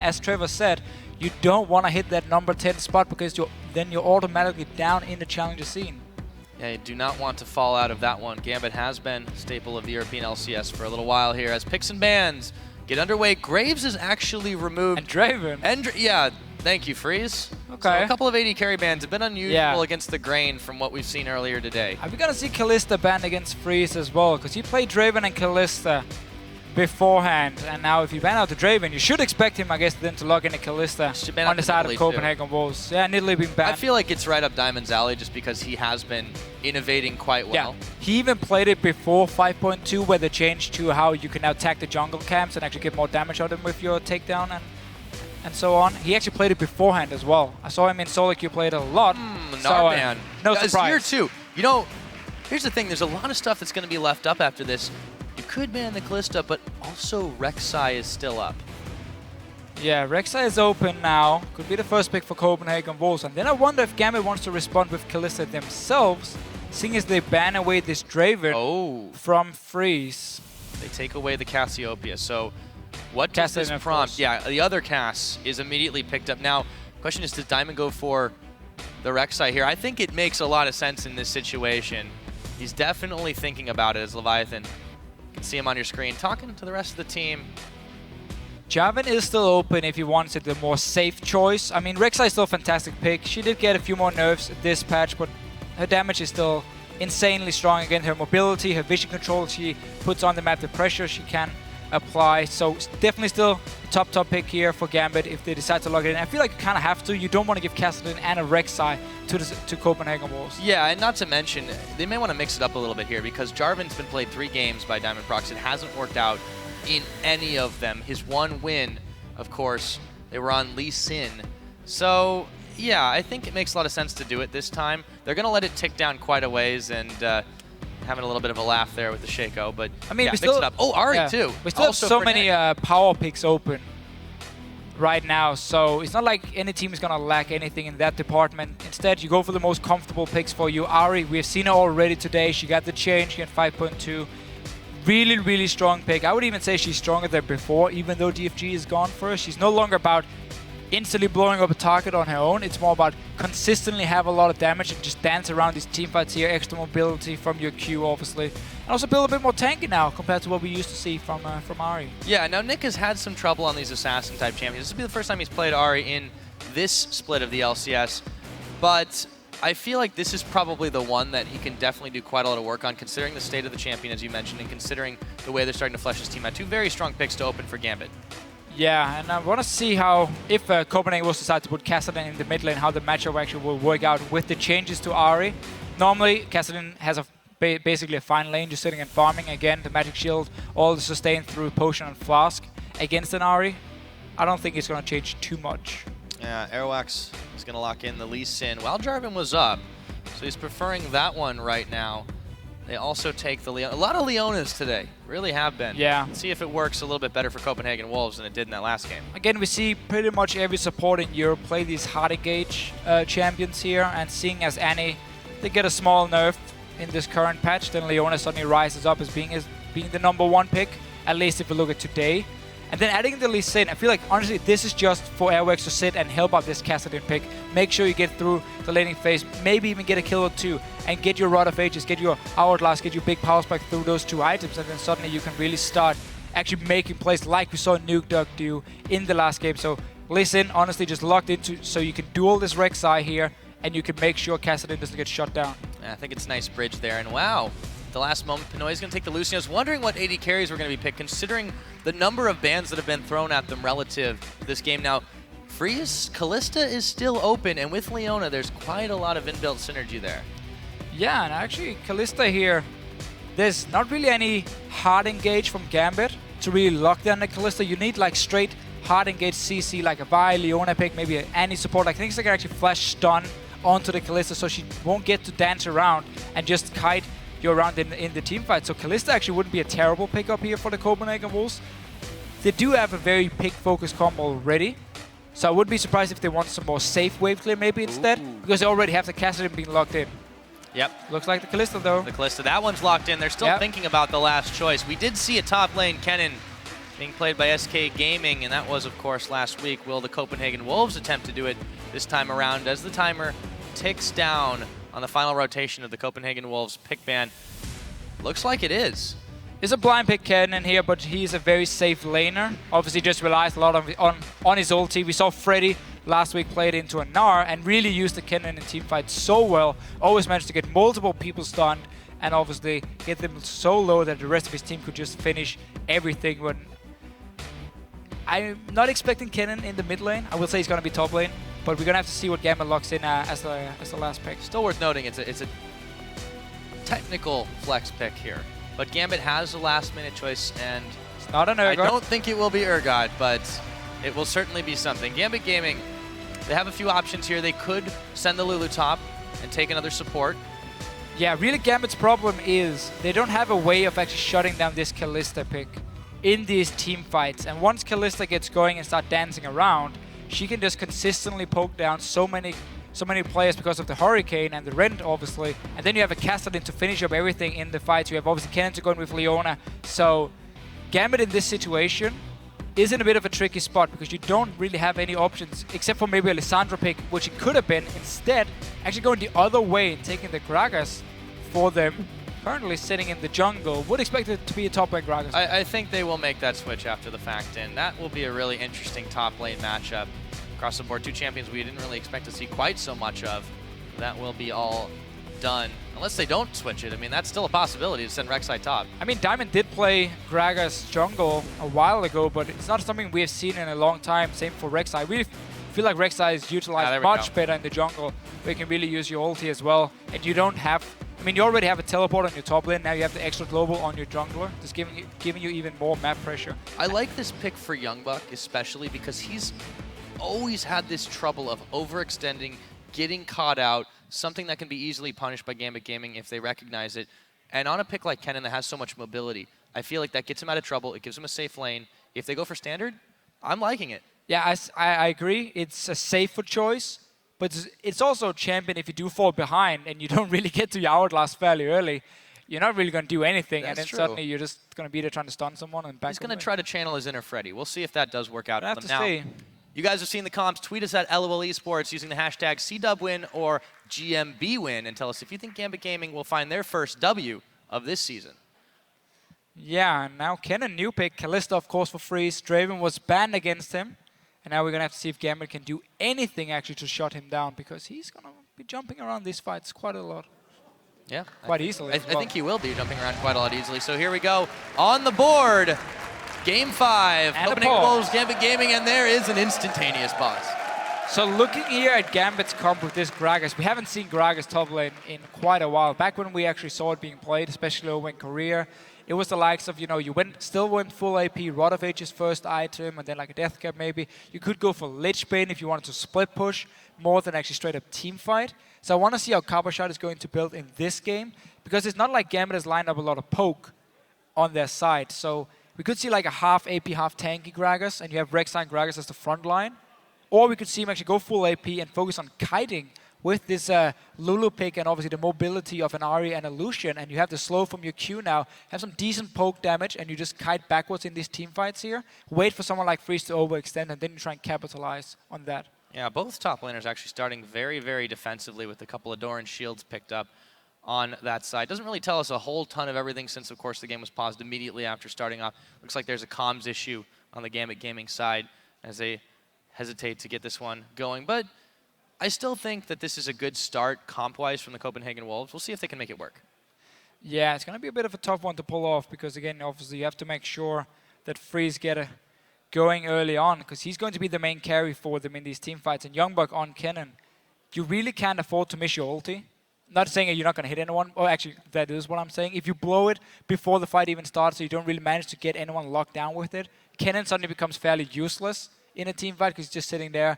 as Trevor said, you don't want to hit that number 10 spot because then you're automatically down in the challenger scene. Yeah, you do not want to fall out of that one. Gambit has been a staple of the European LCS for a little while here as picks and bans get underway. Graves is actually removed. And Draven. Yeah, thank you, Freeze. Okay. So a couple of AD carry bans have been unusual against the grain from what we've seen earlier today. Are we going to see Kalista banned against Freeze as well? Because he played Draven and Kalista beforehand, and now if you ban out the Draven, you should expect him, I guess, then to log in a Kalista on the side of Copenhagen Wolves. Yeah, Nidalee being banned. I feel like it's right up Diamond's alley just because he has been innovating quite well. Yeah, he even played it before 5.2 where they changed to how you can now attack the jungle camps and actually get more damage out of them with your takedown and so on. He actually played it beforehand as well. I saw him in solo queue play it a lot. Narman. No surprise. Here too. You know, here's the thing, there's a lot of stuff that's going to be left up after this. You could ban the Kalista, but also Rek'Sai is still up. Yeah, Rek'Sai is open now. Could be the first pick for Copenhagen Wolves. And then I wonder if Gambit wants to respond with Kalista themselves, seeing as they ban away this Draven from Freeze. They take away the Cassiopeia. So what does this prompt? Yeah, the other Cass is immediately picked up. Now, question is, does Diamond go for the Rek'Sai here? I think it makes a lot of sense in this situation. He's definitely thinking about it as Leviathan. You can see him on your screen talking to the rest of the team. Jarvan is still open if he wants it, the more safe choice. I mean, Rek'Sai is still a fantastic pick. She did get a few more nerfs this patch, but her damage is still insanely strong. Again, her mobility, her vision control, she puts on the map the pressure she can apply. So definitely still top pick here for Gambit if they decide to log it in. I feel like you kind of have to. You don't want to give Kassadin and a Rek'Sai to Copenhagen Wolves. Yeah, and not to mention, they may want to mix it up a little bit here because Jarvan's been played 3 games by Diamond Prox. It hasn't worked out in any of them. His one win, of course, they were on Lee Sin. So, yeah, I think it makes a lot of sense to do it this time. They're going to let it tick down quite a ways and having a little bit of a laugh there with the Shaco, but I mean, yeah, we still, mix it up. Oh, Ahri too. We still also have so many power picks open right now, so it's not like any team is going to lack anything in that department. Instead, you go for the most comfortable picks for you. Ahri, we have seen her already today. She got the change, she got 5.2. Really, really strong pick. I would even say she's stronger than before, even though DFG is gone for her. She's no longer about instantly blowing up a target on her own. It's more about consistently have a lot of damage and just dance around these team fights here. Extra mobility from your Q, obviously. And also build a bit more tanky now compared to what we used to see from Ahri. Yeah, now Nick has had some trouble on these assassin-type champions. This will be the first time he's played Ahri in this split of the LCS. But I feel like this is probably the one that he can definitely do quite a lot of work on, considering the state of the champion, as you mentioned, and considering the way they're starting to flesh his team out. 2 very strong picks to open for Gambit. Yeah, and I want to see how, if Copenhagen will decide to put Kassadin in the mid lane, how the matchup actually will work out with the changes to Ahri. Normally, Kassadin has basically a fine lane, just sitting and farming. Again, the magic shield, all the sustain through potion and flask against an Ahri. I don't think it's going to change too much. Yeah, Airwax is going to lock in the Lee Sin while Jarvan was up, so he's preferring that one right now. They also take the Leona. A lot of Leonas today, really have been. Yeah. Let's see if it works a little bit better for Copenhagen Wolves than it did in that last game. Again, we see pretty much every support in Europe play these hard engage champions here, and seeing as Annie, they get a small nerf in this current patch, then Leona suddenly rises up as being the #1 pick, at least if we look at today. And then adding the Lee Sin, I feel like, honestly, this is just for Airwax to sit and help out this Kassadin pick. Make sure you get through the laning phase, maybe even get a kill or 2, and get your Rod of Ages, get your Hourglass, get your big power spike through those 2 items, and then suddenly you can really start actually making plays like we saw Nuke Duck do in the last game. So Lee Sin, honestly, just locked into, so you can duel this Rek'Sai here, and you can make sure Kassadin doesn't get shut down. Yeah, I think it's a nice bridge there, and wow. The last moment, Pinoy is going to take the Lucian. I was wondering what AD carries were going to be picked, considering the number of bans that have been thrown at them relative to this game. Now, Freeze, Kalista is still open, and with Leona, there's quite a lot of inbuilt synergy there. Yeah, and actually, Kalista here, there's not really any hard engage from Gambit to really lock down the Kalista. You need like straight hard engage CC, like a Vi, Leona pick, maybe an Annie support, like things that can actually flash stun onto the Kalista so she won't get to dance around and just kite you around in the team fight. So Kalista actually wouldn't be a terrible pickup here for the Copenhagen Wolves. They do have a very pick-focused combo already, so I wouldn't be surprised if they want some more safe wave clear maybe instead, because they already have the Kassadin being locked in. Yep. Looks like the Kalista though. The Kalista, that one's locked in. They're still thinking about the last choice. We did see a top lane Kennen being played by SK Gaming, and that was, of course, last week. Will the Copenhagen Wolves attempt to do it this time around as the timer ticks down on the final rotation of the Copenhagen Wolves pick ban? Looks like it is. It's a blind pick Kennen here, but he's a very safe laner. Obviously just relies a lot on his ulti. We saw Freddy last week played into a Gnar and really used the Kennen in teamfight so well. Always managed to get multiple people stunned and obviously get them so low that the rest of his team could just finish everything. When I'm not expecting Kennen in the mid lane. I will say he's going to be top lane, but we're going to have to see what Gambit locks in as the last pick. Still worth noting, it's a technical flex pick here. But Gambit has a last-minute choice, and it's not an Urgot. I don't think it will be Urgot, but it will certainly be something. Gambit Gaming, they have a few options here. They could send the Lulu top and take another support. Yeah, really Gambit's problem is they don't have a way of actually shutting down this Kalista pick in these team fights. And once Kalista gets going and start dancing around, she can just consistently poke down so many players because of the Hurricane and the Rend, obviously. And then you have a Castellan to finish up everything in the fights. You have obviously Kennen to go in with Leona. So Gambit in this situation is in a bit of a tricky spot because you don't really have any options except for maybe a Lissandra pick, which it could have been. Instead, actually going the other way and taking the Gragas for them. Currently sitting in the jungle. Would expect it to be a top lane Gragas. I think they will make that switch after the fact, and that will be a really interesting top lane matchup. Across the board, two champions we didn't really expect to see quite so much of. That will be all done. Unless they don't switch it. I mean, that's still a possibility to send Rek'Sai top. I mean, Diamond did play Gragas jungle a while ago, but it's not something we have seen in a long time. Same for Rek'Sai. We feel like Rek'Sai is utilized much better in the jungle. We can really use your ulti as well. And you don't have... I mean, you already have a teleport on your top lane. Now you have the extra global on your jungler, just giving you even more map pressure. I like this pick for Youngbuck, especially because he's always had this trouble of overextending, getting caught out, something that can be easily punished by Gambit Gaming if they recognize it. And on a pick like Kennen that has so much mobility, I feel like that gets him out of trouble. It gives him a safe lane. If they go for standard, I'm liking it. Yeah, I agree. It's a safer choice. But it's also a champion if you do fall behind and you don't really get to your hourglass fairly early. You're not really going to do anything. That's and then true. Suddenly you're just going to be there trying to stun someone and back. He's going to try to channel his inner Freddy. We'll see if that does work out. I have to now, see. You guys have seen the comps. Tweet us at LOL Esports using the hashtag CDubWin or GMBWin and tell us if you think Gambit Gaming will find their first W of this season. Yeah, now Kennen new pick. Kalista, of course, for freeze. Draven was banned against him. And now we're going to have to see if Gambit can do anything actually to shut him down because he's going to be jumping around these fights quite a lot. Yeah. Quite easily. I think he will be jumping around quite a lot easily. So here we go. On the board, Game 5. Copenhagen Wolves, Gambit Gaming, and there is an instantaneous pause. So looking here at Gambit's comp with this Gragas, we haven't seen Gragas top lane in quite a while. Back when we actually saw it being played, especially over in Korea, it was the likes of, you still went full AP, Rod of Age's first item, and then like a Death Cap maybe. You could go for Lich Bane if you wanted to split push more than actually straight up team fight. So I want to see how Coppershot is going to build in this game, because it's not like Gambit has lined up a lot of poke on their side. So we could see like a half AP, half tanky Gragas, and you have Rek'Sai and Gragas as the front line. Or we could see him actually go full AP and focus on kiting with this Lulu pick and obviously the mobility of an Ahri and a Lucian, and you have the slow from your Q now, have some decent poke damage, and you just kite backwards in these team fights here. Wait for someone like Freeze to overextend, and then you try and capitalize on that. Yeah, both top laners actually starting very, very defensively with a couple of Doran shields picked up on that side. Doesn't really tell us a whole ton of everything since, of course, the game was paused immediately after starting off. Looks like there's a comms issue on the Gambit Gaming side as they hesitate to get this one going. But I still think that this is a good start comp-wise from the Copenhagen Wolves. We'll see if they can make it work. Yeah, it's going to be a bit of a tough one to pull off because, again, obviously you have to make sure that Freeze get going early on because he's going to be the main carry for them in these team fights. And Youngbuck on Kennen, you really can't afford to miss your ulti. Not saying you're not going to hit anyone. Or actually, that is what I'm saying. If you blow it before the fight even starts so you don't really manage to get anyone locked down with it, Kennen suddenly becomes fairly useless in a team fight because he's just sitting there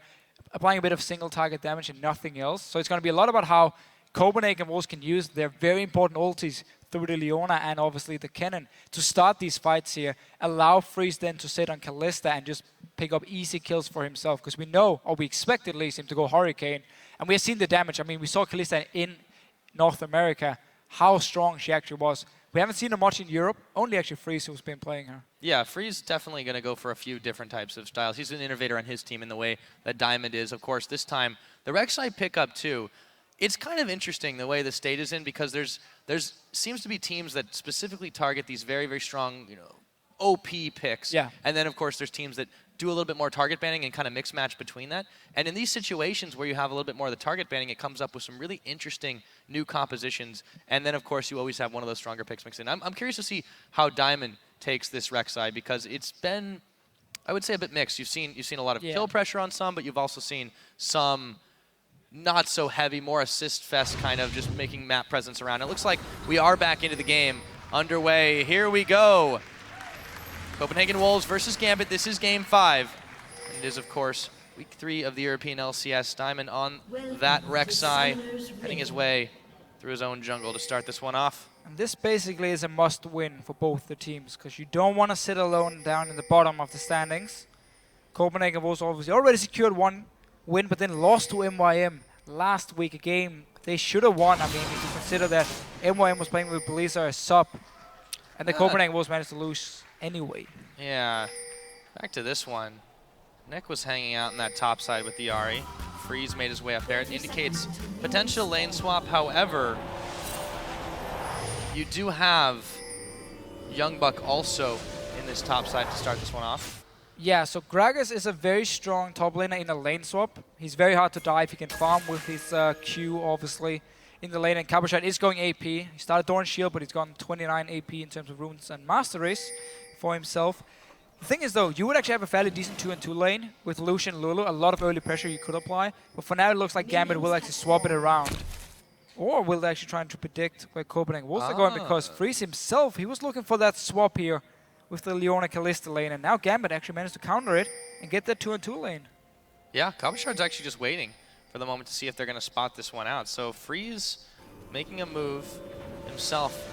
applying a bit of single target damage and nothing else. So it's going to be a lot about how Copenhagen Wolves can use their very important ultis through the Leona and obviously the Kennen to start these fights here. Allow Freeze then to sit on Kalista and just pick up easy kills for himself because we know, or we expect at least, him to go Hurricane. And we have seen the damage. I mean, we saw Kalista in North America, how strong she actually was We haven't seen her much in Europe. Only actually Freeze who's been playing her. Yeah, Free's definitely going to go for a few different types of styles. He's an innovator on his team in the way that Diamond is. Of course, this time, the Rek'Sai pickup too. It's kind of interesting the way the state is in because there's seems to be teams that specifically target these very, very strong, OP picks. Yeah. And then, of course, there's teams that do a little bit more target banning and kind of mix match between that. And in these situations where you have a little bit more of the target banning, it comes up with some really interesting new compositions. And then, of course, you always have one of those stronger picks mixed in. I'm curious to see how Diamond takes this Rek'Sai because it's been, I would say, a bit mixed. You've seen a lot of kill pressure on some, but you've also seen some not so heavy, more assist fest kind of just making map presence around. It looks like we are back into the game underway. Here we go. Copenhagen Wolves versus Gambit. This is game 5. And it is, of course, week 3 of the European LCS. Diamond on that Rek'Sai, heading his way through his own jungle to start this one off. And this basically is a must-win for both the teams because you don't want to sit alone down in the bottom of the standings. Copenhagen Wolves obviously already secured 1 win, but then lost to MYM last week, a game they should have won. I mean, if you consider that MYM was playing with Belisa as sub, and the Copenhagen Wolves managed to lose anyway. Yeah. Back to this one. Nick was hanging out in that top side with the Ahri. Freeze made his way up there. It indicates potential lane swap. However, you do have Youngbuck also in this top side to start this one off. Yeah, so Gragas is a very strong top laner in a lane swap. He's very hard to dive. He can farm with his Q, obviously, in the lane. And Cabochard is going AP. He started Thorn Shield, but he's gotten 29 AP in terms of runes and masteries for himself. The thing is, though, you would actually have a fairly decent 2-2 lane with Lucian and Lulu. A lot of early pressure you could apply. But for now, it looks like Gambit will actually swap it around. Or will they actually try to predict where Copenhagen Wolves are going? Because Freeze himself, he was looking for that swap here with the Leona Kalista lane, and now Gambit actually managed to counter it and get that 2-2 lane. Yeah, Cabochard's actually just waiting for the moment to see if they're going to spot this one out. So Freeze making a move himself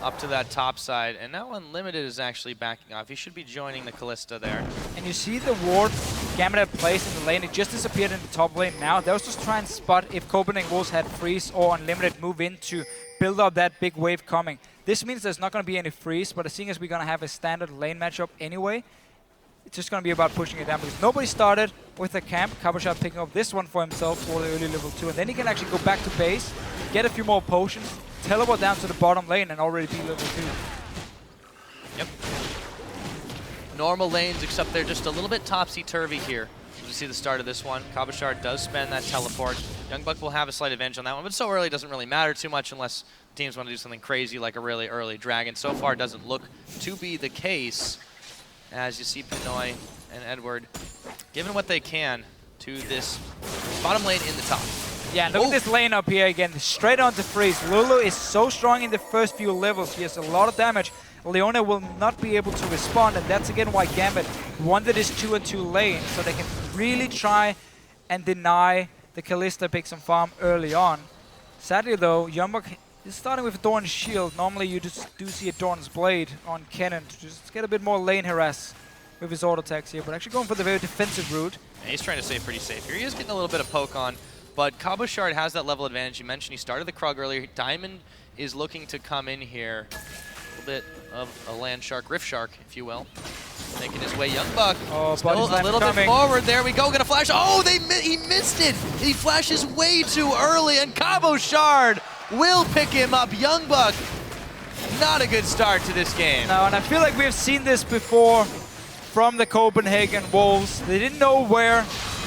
up to that top side, and now Unlimited is actually backing off. He should be joining the Kalista there. And you see the ward Gambit had placed in the lane, it just disappeared in the top lane now. That was just trying to spot if Copenhagen Wolves had Freeze or Unlimited move in to build up that big wave coming. This means there's not going to be any Freeze, but seeing as we're going to have a standard lane matchup anyway, it's just going to be about pushing it down because nobody started with the camp. Cabochard picking up this one for himself for the early level 2, and then he can actually go back to base, get a few more potions, teleport down to the bottom lane and already be level 2. Yep. Normal lanes, except they're just a little bit topsy-turvy here. As we see the start of this one, Cabochard does spend that teleport. Youngbuck will have a slight advantage on that one, but so early it doesn't really matter too much unless teams want to do something crazy like a really early dragon. So far, it doesn't look to be the case, as you see Pinoy and Edward giving what they can to this bottom lane in the top. Yeah, look at this lane up here again, straight onto Freeze. Lulu is so strong in the first few levels, he has a lot of damage. Leona will not be able to respond, and that's again why Gambit wanted this 2-2 lane, so they can really try and deny the Kalista picks and farm early on. Sadly though, Youngbuck is starting with a Dawn's Shield. Normally you just do see a Dawn's Blade on Kennen to just get a bit more lane harass with his auto attacks here, but actually going for the very defensive route. And he's trying to stay pretty safe here. He is getting a little bit of poke on, but Cabochard has that level advantage. You mentioned he started the Krug earlier. Diamond is looking to come in here. A little bit of a land shark, rift shark, if you will. Making his way, Youngbuck. Oh, still a little bit forward. There we go. Gonna flash. Oh, he missed it. He flashes way too early, and Cabochard will pick him up. Youngbuck, not a good start to this game. No, and I feel like we've seen this before from the Copenhagen Wolves. They didn't know where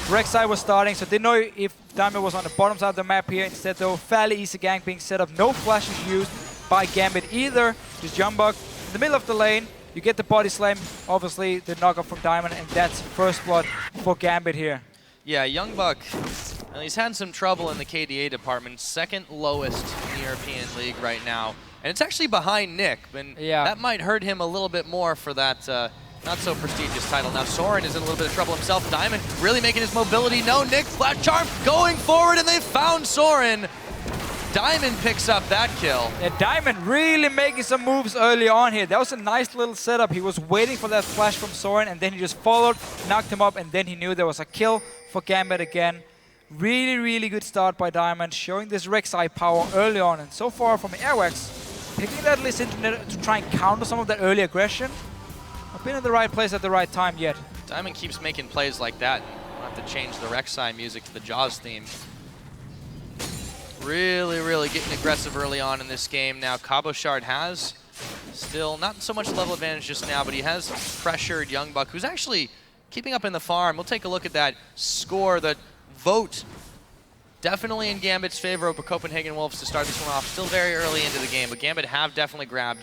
Rek'Sai was starting, so they didn't know if Diamond was on the bottom side of the map here. Instead, though, fairly easy gank being set up. No flashes used by Gambit either. Just Youngbuck in the middle of the lane. You get the body slam, obviously the knockup from Diamond, and that's first blood for Gambit here. Yeah, Youngbuck, well, he's had some trouble in the KDA department. Second lowest in the European League right now. And it's actually behind Nick, and that might hurt him a little bit more for that not so prestigious title. Now Soren is in a little bit of trouble himself. Diamond really making his mobility known. Nick, flash charm, going forward, and they found Soren. Diamond picks up that kill. Yeah, Diamond really making some moves early on here. That was a nice little setup. He was waiting for that flash from Soren, and then he just followed, knocked him up, and then he knew there was a kill for Gambit again. Really, really good start by Diamond, showing this Rek'Sai power early on. And so far from Airwax, picking that list to try and counter some of that early aggression. I've been in the right place at the right time yet. Diamond keeps making plays like that. We'll have to change the Rek'Sai music to the Jaws theme. Really, really getting aggressive early on in this game. Now, Cabochard has still not so much level advantage just now, but he has pressured Youngbuck, who's actually keeping up in the farm. We'll take a look at that score, the vote. Definitely in Gambit's favor over Copenhagen Wolves to start this one off. Still very early into the game, but Gambit have definitely grabbed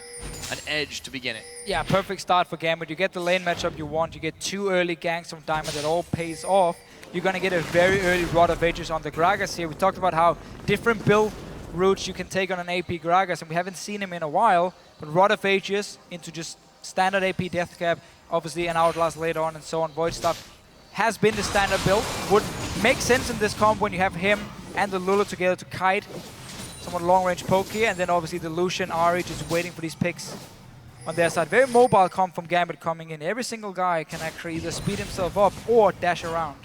an edge to begin it. Yeah, perfect start for Gambit. You get the lane matchup you want. You get 2 early ganks from Diamond that all pays off. You're going to get a very early Rod of Ages on the Gragas here. We talked about how different build routes you can take on an AP Gragas, and we haven't seen him in a while. But Rod of Ages into just standard AP Death Cap, obviously an Outlast later on and so on. Void Stuff has been the standard build. Would make sense in this comp when you have him and the Lulu together to kite somewhat long-range poke here, and then obviously the Lucian Ahri just waiting for these picks on their side. Very mobile comp from Gambit coming in. Every single guy can actually either speed himself up or dash around.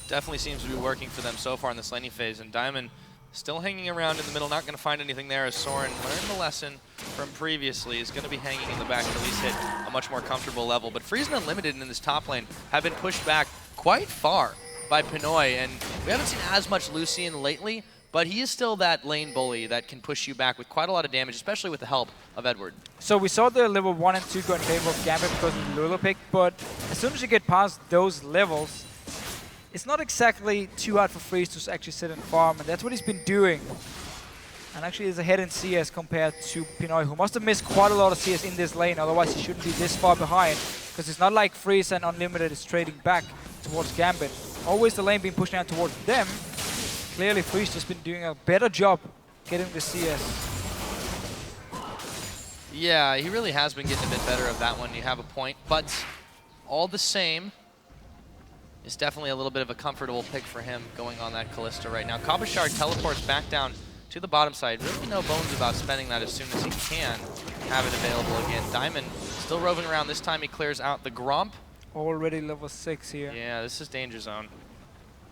Definitely seems to be working for them so far in this laning phase, and Diamond still hanging around in the middle, not going to find anything there as Soren learned the lesson from previously. Is going to be hanging in the back to at least hit a much more comfortable level. But Friesen Unlimited in this top lane have been pushed back quite far by Pinoy, and we haven't seen as much Lucian lately, but he is still that lane bully that can push you back with quite a lot of damage, especially with the help of Edward. So we saw the level 1 and 2 go in favor of Gambit because of the Lulu pick, but as soon as you get past those levels, it's not exactly too hard for Freeze to actually sit and farm, and that's what he's been doing. And actually is ahead in CS compared to Pinoy, who must have missed quite a lot of CS in this lane, otherwise he shouldn't be this far behind, because it's not like Freeze and Unlimited is trading back towards Gambit. Always the lane being pushed down towards them. Clearly Freeze just been doing a better job getting the CS. Yeah, he really has been getting a bit better of that one. You have a point, but all the same, it's definitely a little bit of a comfortable pick for him going on that Kalista right now. Cabochard teleports back down to the bottom side. Really no bones about spending that as soon as he can have it available again. Diamond still roving around. This time he clears out the Gromp. Already level 6 here. Yeah, this is danger zone.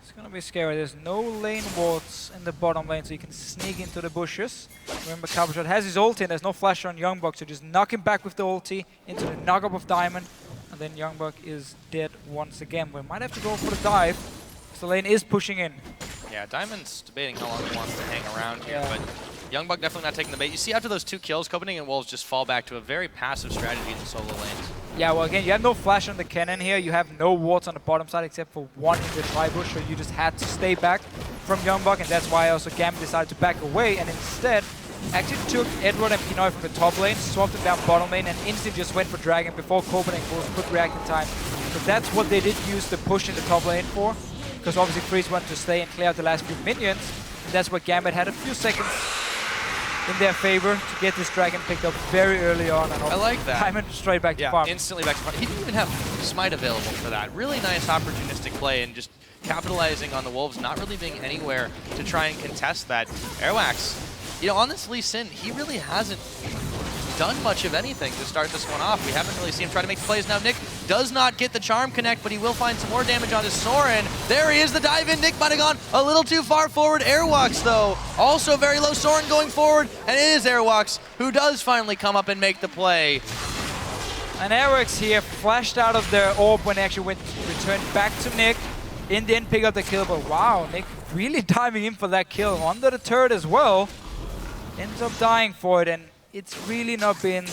It's gonna be scary. There's no lane wards in the bottom lane, so you can sneak into the bushes. Remember, Cabochard has his ulti, and there's no flash on Youngbuck, so just knock him back with the ulti into the knock-up of Diamond, and then Youngbuck is dead once again. We might have to go for the dive, because the lane is pushing in. Yeah, Diamond's debating how long he wants to hang around here, but Youngbuck definitely not taking the bait. You see after those 2 kills, Copenhagen Wolves just fall back to a very passive strategy in the solo lanes. Yeah, well again, you have no flash on the cannon here. You have no wards on the bottom side except for 1 in the tri-bush, so you just had to stay back from Youngbuck, and that's why also Gambit decided to back away, and instead actually took Edward and Pinoy from the top lane, swapped them down bottom lane, and instantly just went for Dragon before Copenhagen Wolves could react in time. So that's what they did use the push in the top lane for, because obviously Freeze wanted to stay and clear out the last few minions, and that's where Gambit had a few seconds in their favor to get this Dragon picked up very early on. And I like that. Diamond straight back to farm. Instantly back to farm. He didn't even have Smite available for that. Really nice opportunistic play and just capitalizing on the Wolves not really being anywhere to try and contest that. Airwax, you know, on this Lee Sin, he really hasn't done much of anything to start this one off. We haven't really seen him try to make the plays. Now Nick does not get the charm connect, but he will find some more damage on his Soren. There he is, the dive in. Nick might have gone a little too far forward. Airwalks though, also very low. Soren going forward, and it is Airwalks who does finally come up and make the play. And Airwalks here flashed out of their orb when they actually returned back to Nick. In the end, pick up the kill, but wow, Nick really diving in for that kill. Under the turret as well. Ends up dying for it, and it's really not been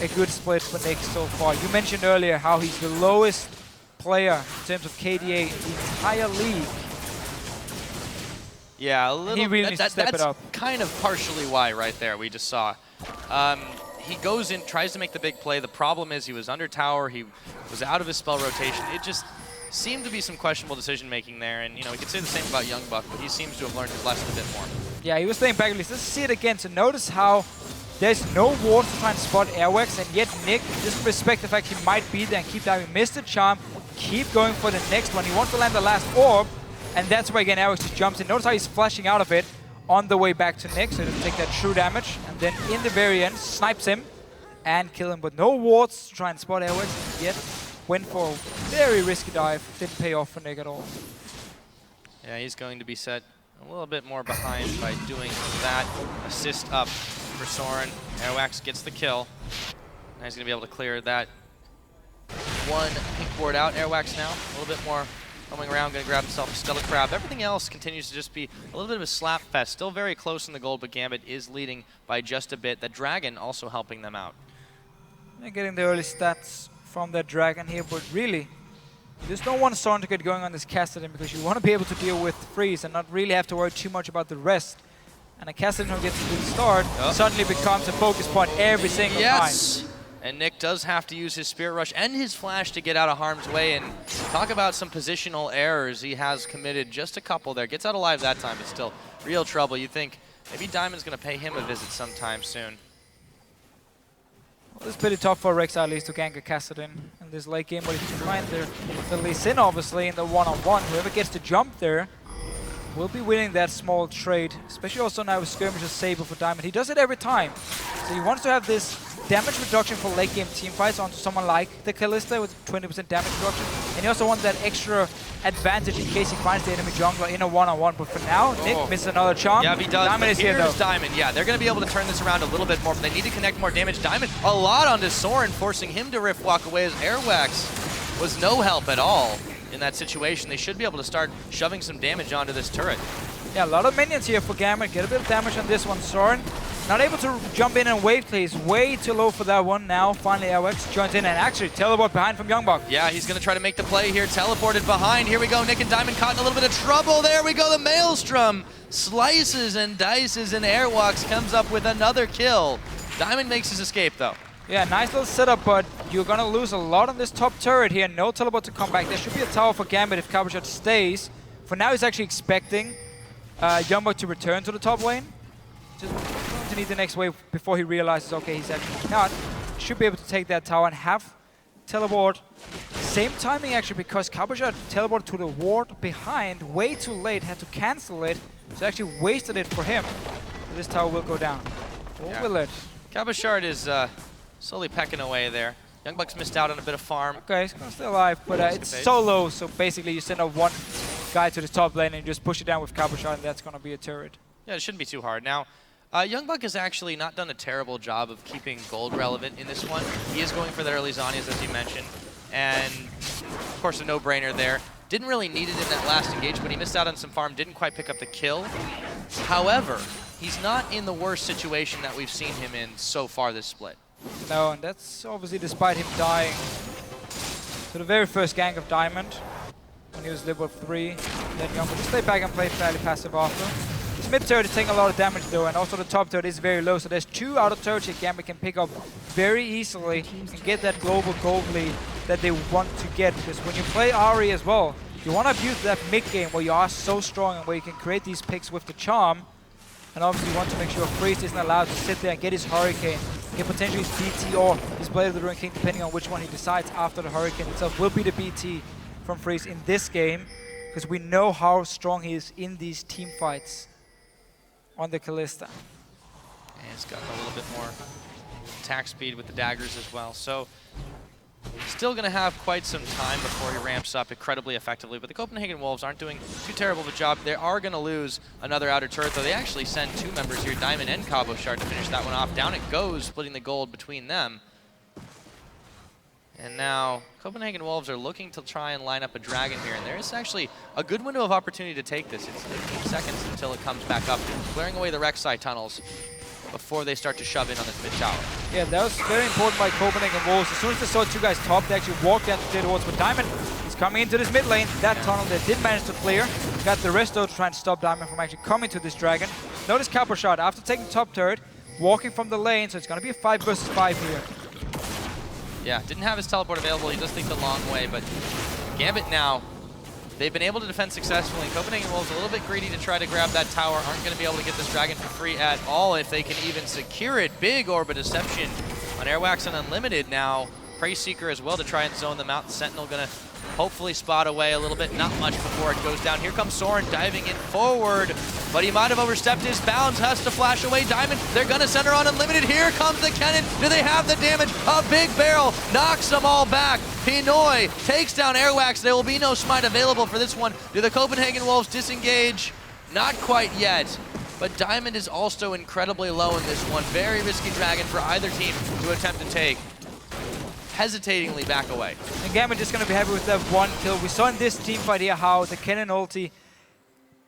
a good split for Nick so far. You mentioned earlier how he's the lowest player in terms of KDA in the entire league. Yeah, a little. He really needs to step it up. That's kind of partially why right there we just saw. He goes in, tries to make the big play. The problem is he was under tower, he was out of his spell rotation. It just seemed to be some questionable decision making there, and you know, we could say the same about Youngbuck, but he seems to have learned his lesson a bit more. Yeah, he was staying back. Let's see it again. So notice how there's no ward to try and spot Airwax, and yet Nick doesn't respect the fact he might be there and keep diving. Missed the charm, keep going for the next one. He wants to land the last orb, and that's where again Airwax just jumps in. Notice how he's flashing out of it on the way back to Nick, so he doesn't take that true damage. And then in the very end, snipes him and kill him. But no wards to try and spot Airwax, yet went for a very risky dive. Didn't pay off for Nick at all. Yeah, he's going to be set a little bit more behind by doing that assist up for Soren. Airwax gets the kill. Now he's going to be able to clear that one pink board out. Airwax now, a little bit more roaming around, going to grab himself a Stellar Crab. Everything else continues to just be a little bit of a slap fest. Still very close in the gold, but Gambit is leading by just a bit. The Dragon also helping them out. They're getting the early stats from that Dragon here, but really, there's no one Soren to get going on this Kassadin because you want to be able to deal with Freeze and not really have to worry too much about the rest. And a Kassadin who gets a good start suddenly becomes a focus point every single time. And Nick does have to use his Spirit Rush and his Flash to get out of harm's way, and talk about some positional errors he has committed. Just a couple there. Gets out alive that time, but still real trouble. You think maybe Diamond's going to pay him a visit sometime soon. Well, it's pretty tough for Rek'Sai at least to gank a Kassadin in this late game, but if you find the Lee Sin obviously in the one-on-one, whoever gets to jump there will be winning that small trade, especially also now with Skirmisher's Saber for Diamond. He does it every time, so he wants to have this damage reduction for late game team fights onto someone like the Kalista with 20% damage reduction, and he also wants that extra advantage in case he finds the enemy jungler in a one-on-one. But for now, Nick misses another charm. Yeah, he does. Diamond is here though. Diamond, yeah, they're going to be able to turn this around a little bit more, but they need to connect more damage. Diamond, a lot onto Soren, forcing him to rift walk away as Airwax was no help at all in that situation. They should be able to start shoving some damage onto this turret. Yeah, a lot of minions here for Gambit. Get a bit of damage on this one. Soren not able to jump in and wave play. He's way too low for that one. Now finally Airwax joins in and actually teleport behind from Youngbok. Yeah, he's going to try to make the play here. Teleported behind. Here we go. Nick and Diamond caught in a little bit of trouble. There we go. The Maelstrom slices and dices, and Airwax comes up with another kill. Diamond makes his escape though. Yeah, nice little setup, but you're going to lose a lot on this top turret here. No teleport to come back. There should be a tower for Gambit if Cabochard stays. For now, he's actually expecting Youngbok to return to the top lane. Just going to need the next wave before he realizes, okay, he's actually not. Should be able to take that tower and have teleport. Same timing actually, because Cabochard teleported to the ward behind way too late, had to cancel it, so actually wasted it for him. So this tower will go down. Or will it? Cabochard is slowly pecking away there. Youngbok's missed out on a bit of farm. Okay, he's gonna stay alive, but it's so low, so basically you send out one guy to the top lane and you just push it down with Cabochard, and that's gonna be a turret. Yeah, it shouldn't be too hard. Now, Youngbok has actually not done a terrible job of keeping gold relevant in this one. He is going for the early Zhonya's, as you mentioned, and of course a no-brainer there. Didn't really need it in that last engage, but he missed out on some farm, didn't quite pick up the kill. However, he's not in the worst situation that we've seen him in so far this split. No, and that's obviously despite him dying to the very first gank of Diamond when he was level 3. Then Youngbok just stay back and play fairly passive after. This mid turret is taking a lot of damage though, and also the top turret is very low, so there's 2 outer turrets here Gambit can pick up very easily and get that global gold lead that they want to get, because when you play Ahri as well, you want to abuse that mid game where you are so strong and where you can create these picks with the charm, and obviously you want to make sure Freeze isn't allowed to sit there and get his Hurricane, get potentially his BT or his Blade of the Ruined King, depending on which one he decides after the Hurricane itself will be the BT from Freeze in this game, because we know how strong he is in these team fights on the Kalista. And he's got a little bit more attack speed with the daggers as well. So still going to have quite some time before he ramps up incredibly effectively. But the Copenhagen Wolves aren't doing too terrible of a job. They are going to lose another outer turret, though they actually send 2 members here, Diamond and Cabochard, to finish that one off. Down it goes, splitting the gold between them. And now Copenhagen Wolves are looking to try and line up a Dragon here, and there's actually a good window of opportunity to take this. It's 15 seconds until it comes back up, clearing away the Rek'Sai tunnels before they start to shove in on this mid tower. Yeah, that was very important by Copenhagen Wolves. As soon as they saw 2 guys top, they actually walked down to towards with Diamond. He's coming into this mid lane. That tunnel they did manage to clear. Got the rest though to try and stop Diamond from actually coming to this Dragon. Notice Cabochard, after taking top turret, walking from the lane, so it's going to be a 5 versus 5 here. Yeah, didn't have his teleport available. He does think the long way, but Gambit now, they've been able to defend successfully. Copenhagen Wolves a little bit greedy to try to grab that tower. Aren't going to be able to get this Dragon for free at all if they can even secure it. Big Orb of Deception on Airwax and Unlimited now. Prey Seeker as well to try and zone them out. The Sentinel going to hopefully spot away a little bit. Not much before it goes down. Here comes Soren diving in forward, but he might have overstepped his bounds. Has to flash away. Diamond, they're going to center on Unlimited. Here comes the cannon. Do they have the damage? A big barrel knocks them all back. Pinoy takes down Airwax. There will be no smite available for this one. Do the Copenhagen Wolves disengage? Not quite yet. but Diamond is also incredibly low in this one. Very risky Dragon for either team to attempt to take. Hesitatingly back away. And Gambit just going to be happy with that one kill. We saw in this team fight here how the Kennen ulti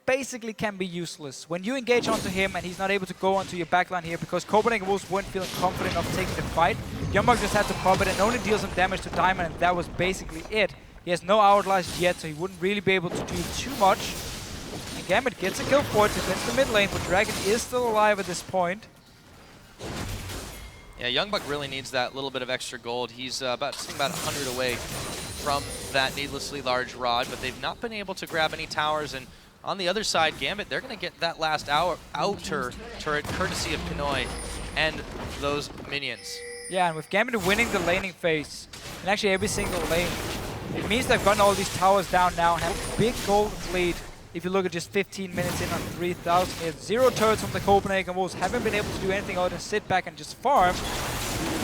basically can be useless. When you engage onto him and he's not able to go onto your backline here because Copenhagen Wolves weren't feeling confident of taking the fight, Youngbuck just had to pop it and only deal some damage to Diamond, and that was basically it. He has no Outlast yet, so he wouldn't really be able to do too much. And Gambit gets a kill for it, defends the mid lane, but Dragon is still alive at this point. Yeah, Youngbuck really needs that little bit of extra gold. He's sitting about 100 away from that needlessly large rod, but they've not been able to grab any towers. And on the other side, Gambit, they're going to get that last outer turret courtesy of Pinoy and those minions. Yeah, and with Gambit winning the laning phase, in actually every single lane, it means they've gotten all these towers down now and have a big gold lead. If you look at just 15 minutes in on 3,000, he has 0 turrets from the Copenhagen Wolves, haven't been able to do anything other than sit back and just farm.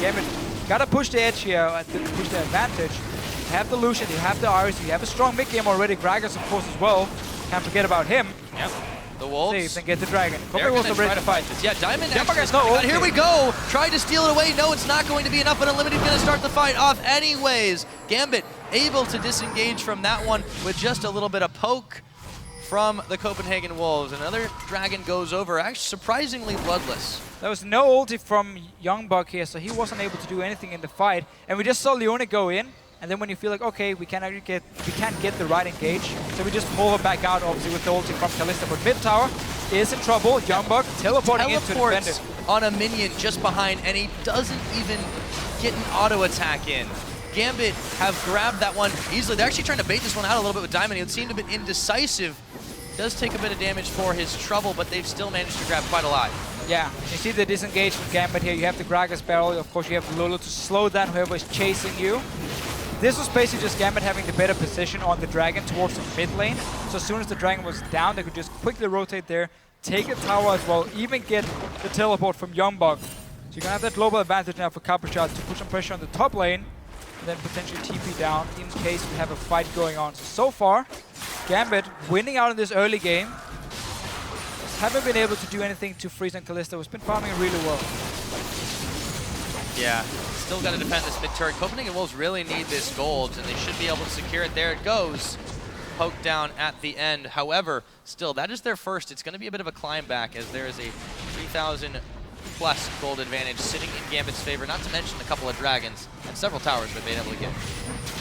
Gambit gotta push the edge here, push the advantage. You have the Lucian, you have the Iris, you have a strong mid game already, Gragas of course as well. Can't forget about him. Yep. The Wolves. Save and get the Dragon. They're going to try to fight this. Yeah, Diamond actually here we go. Tried to steal it away. No, it's not going to be enough, but Unlimited going to start the fight off anyways. Gambit able to disengage from that one with just a little bit of poke from the Copenhagen Wolves. Another Dragon goes over, actually surprisingly bloodless. There was no ulti from Youngbuck here, so he wasn't able to do anything in the fight. And we just saw Leone go in, and then when you feel like, okay, we can't get the right engage, so we just pull her back out, obviously, with the ulti from Kalista. But mid tower is in trouble. Youngbuck teleporting in to defend it. On a minion just behind, and he doesn't even get an auto attack in. Gambit have grabbed that one easily. They're actually trying to bait this one out a little bit with Diamond. He would seem to have been indecisive. Does take a bit of damage for his trouble, but they've still managed to grab quite a lot. Yeah, you see the disengage from Gambit here. You have the Gragas barrel. Of course, you have Lulu to slow down whoever is chasing you. This was basically just Gambit having the better position on the Dragon towards the mid lane. So as soon as the Dragon was down, they could just quickly rotate there, take a tower as well, even get the teleport from Youngbuck. So you're gonna have that global advantage now for Capuchat to put some pressure on the top lane, and then potentially TP down in case we have a fight going on. So far, Gambit winning out in this early game. Haven't been able to do anything to Freeze and Kalista, who's been farming really well. Yeah, still got to defend this mid turret. Copenhagen Wolves really need this gold, and they should be able to secure it. There it goes. Poke down at the end. However, still, that is their first. It's going to be a bit of a climb back, as there is a 3,000 plus gold advantage sitting in Gambit's favor, not to mention a couple of dragons and several towers they've been able to get.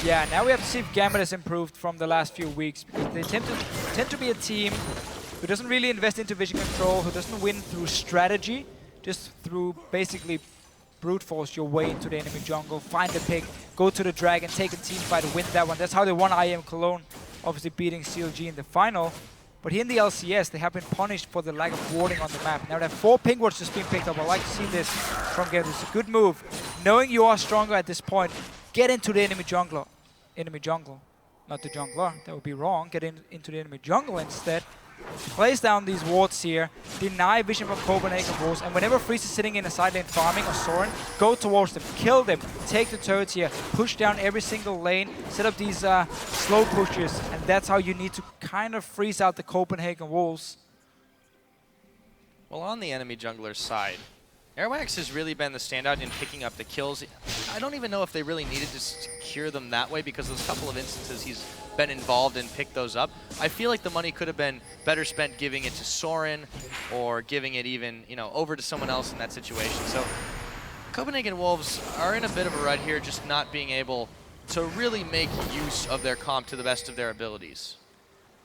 Yeah, now we have to see if Gambit has improved from the last few weeks, because they tend to be a team who doesn't really invest into vision control, who doesn't win through strategy, just through basically brute force your way into the enemy jungle, find the pick, go to the dragon, take a team fight, win that one. That's how they won IM Cologne, obviously beating CLG in the final. But here in the LCS, they have been punished for the lack of warding on the map. Now they have 4 ping wards just being picked up. I like to see this from Gambit. It's a good move. Knowing you are stronger at this point, get into the enemy jungle. Not the jungler, that would be wrong. Get into the enemy jungle instead. Place down these wards here, deny vision from Copenhagen Wolves, and whenever Freeze is sitting in a side lane farming or Soren, go towards them, kill them, take the turrets here, push down every single lane, set up these slow pushes, and that's how you need to kind of freeze out the Copenhagen Wolves. Well, on the enemy jungler's side, Airwax has really been the standout in picking up the kills. I don't even know if they really needed to secure them that way, because those couple of instances he's been involved and picked those up. I feel like the money could have been better spent giving it to Soren, or giving it even, over to someone else in that situation. So Copenhagen Wolves are in a bit of a rut here, just not being able to really make use of their comp to the best of their abilities.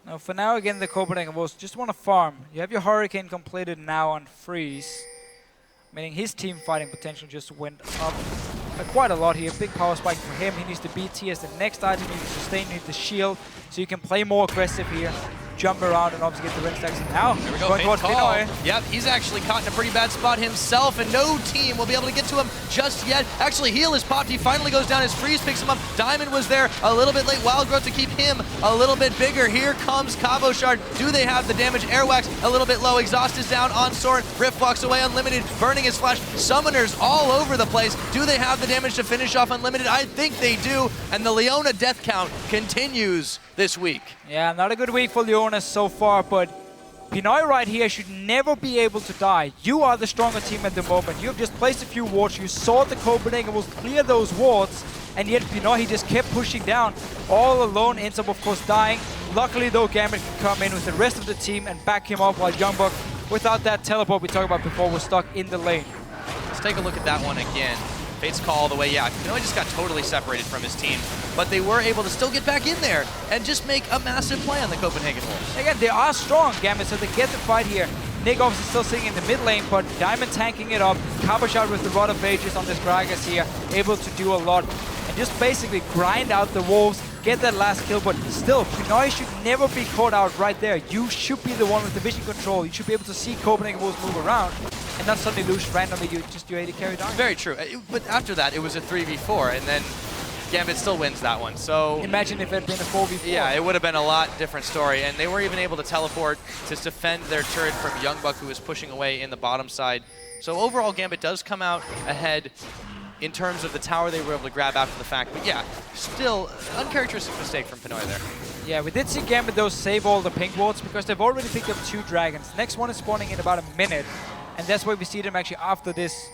Now, for now, again, the Copenhagen Wolves just want to farm. You have your Hurricane completed now on Freeze, meaning his team fighting potential just went up quite a lot here. Big power spike for him. He needs the BT as the next item. You need to sustain, you need the shield, so you can play more aggressive here. Jump around and obviously get the ring stacks. And now, there we go, going towards Pinoy. Yep, he's actually caught in a pretty bad spot himself, and no team will be able to get to him just yet. Actually, heal is popped. He finally goes down as Freeze picks him up. Diamond was there a little bit late. Wild Growth to keep him a little bit bigger. Here comes Cabo Shard. Do they have the damage? Airwax a little bit low. Exhaust is down on Soren. Rift walks away Unlimited, burning his flash. Summoners all over the place. Do they have the damage to finish off Unlimited? I think they do, and the Leona death count continues this week. Yeah, not a good week for Leona so far, but Pinoy right here should never be able to die. You are the stronger team at the moment. You have just placed a few wards. You saw the Copenhagen Wolves clear those wards, and yet Pinoy, he just kept pushing down. All alone, ends up, of course, dying. Luckily, though, Gambit can come in with the rest of the team and back him up, while Youngbuck, without that teleport we talked about before, was stuck in the lane. Let's take a look at that one again. Fate's Call all the way, yeah. Pinoy just got totally separated from his team, but they were able to still get back in there and just make a massive play on the Copenhagen Wolves. Again, they are strong, Gambit, so they get the fight here. Nick obviously still sitting in the mid lane, but Diamond tanking it up. Cabochard with the Rod of Ages on this Gragas here, able to do a lot. And just basically grind out the Wolves, get that last kill, but still, Pinoy should never be caught out right there. You should be the one with the vision control. You should be able to see Copenhagen Wolves move around and not suddenly lose randomly, you just do 80 carry down. Very true. But after that, it was a 3v4, and then Gambit still wins that one. So imagine if it had been a 4v4. Yeah, it would have been a lot different story. And they were even able to teleport to defend their turret from Youngbuck, who was pushing away in the bottom side. So overall, Gambit does come out ahead in terms of the tower they were able to grab after the fact. But yeah, still uncharacteristic mistake from Pinoy there. Yeah, we did see Gambit, though, save all the pink wards because they've already picked up 2 dragons. Next one is spawning in about a minute. And that's why we see them actually after this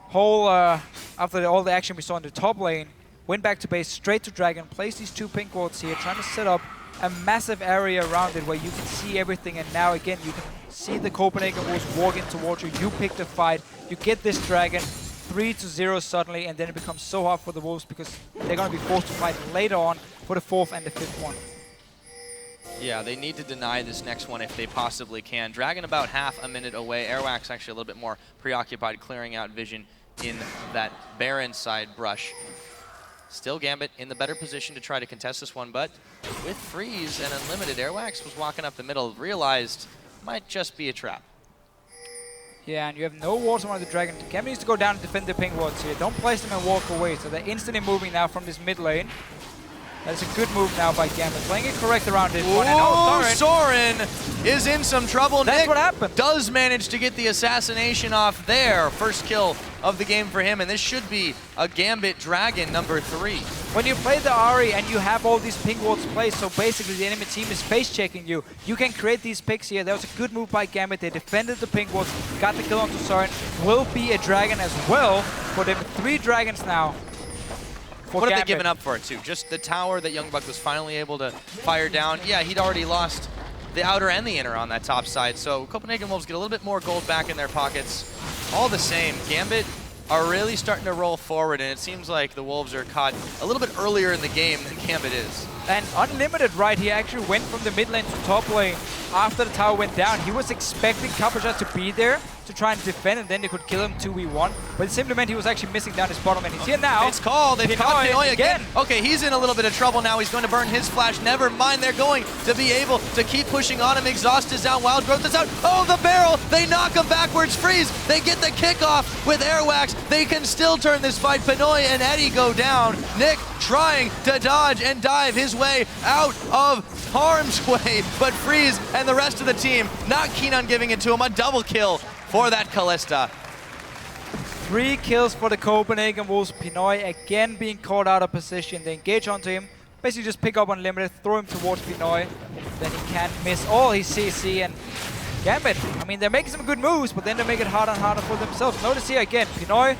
whole, after all the action we saw in the top lane, went back to base, straight to dragon, placed these 2 pink wards here, trying to set up a massive area around it where you can see everything. And now again, you can see the Copenhagen Wolves walking towards you. You pick the fight, you get this dragon, 3-0 suddenly, and then it becomes so hard for the Wolves because they're going to be forced to fight later on for the 4th and the 5th one. Yeah, they need to deny this next one if they possibly can. Dragon about half a minute away. Airwax actually a little bit more preoccupied clearing out vision in that Baron side brush. Still Gambit in the better position to try to contest this one, but with freeze and unlimited, Airwax was walking up the middle, realized might just be a trap. Yeah, and you have no wards around the dragon. Gambit needs to go down and defend the pink wards here. Don't place them and walk away, so they're instantly moving now from this mid lane. That's a good move now by Gambit, playing it correct around this one. And Soren is in some trouble. That's Nick what happened. Does manage to get the assassination off there. First kill of the game for him, and this should be a Gambit Dragon number 3. When you play the Ahri and you have all these pink wards placed, so basically the enemy team is face-checking you, you can create these picks here. That was a good move by Gambit. They defended the pink wards, got the kill onto Soren. Will be a dragon as well, for them 3 dragons now. What have they given up for it, too? Just the tower that Youngbuck was finally able to fire down. Yeah, he'd already lost the outer and the inner on that top side, so Copenhagen Wolves get a little bit more gold back in their pockets. All the same, Gambit are really starting to roll forward, and it seems like the Wolves are caught a little bit earlier in the game than Gambit is. And Unlimited, right, he actually went from the mid lane to top lane after the tower went down. He was expecting Cabochard to be there to try and defend, and then they could kill him 2v1. But it simply meant he was actually missing down his bottom lane. He's here now. It's called. They've caught Pinoy again. again. Okay, he's in a little bit of trouble now. He's going to burn his flash. Never mind. They're going to be able to keep pushing on him. Exhaust is out. Wild Growth is out. Oh, the barrel. They knock him backwards. Freeze. They get the kickoff with Airwax. They can still turn this fight. Pinoy and Eddie go down. Nick trying to dodge and dive his way out of harm's way, but Freeze and the rest of the team not keen on giving it to him. A double kill for that Kalista. 3 kills for the Copenhagen Wolves. Pinoy again being caught out of position. They engage onto him, basically just pick up Unlimited, throw him towards Pinoy. Then he can't miss all his CC, and Gambit, I mean, they're making some good moves, but then they make it harder and harder for themselves. Notice here again, Pinoy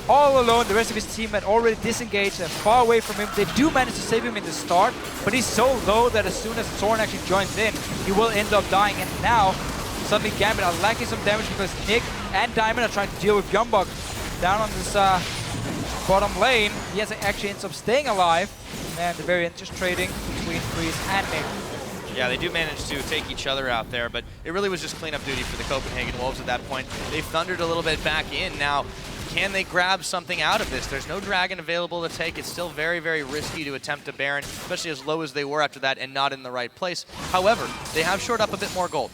all alone. The rest of his team had already disengaged. They're far away from him. They do manage to save him in the start, but he's so low that as soon as Soren actually joins in, he will end up dying. And now, suddenly Gambit are lacking some damage because Nick and Diamond are trying to deal with Youngbuck down on this bottom lane. He actually ends up staying alive. And at the very end, just trading between Freeze and Nick. Yeah, they do manage to take each other out there, but it really was just cleanup duty for the Copenhagen Wolves at that point. They thundered a little bit back in. Now, can they grab something out of this? There's no dragon available to take. It's still very, very risky to attempt a Baron, especially as low as they were after that and not in the right place. However, they have shored up a bit more gold.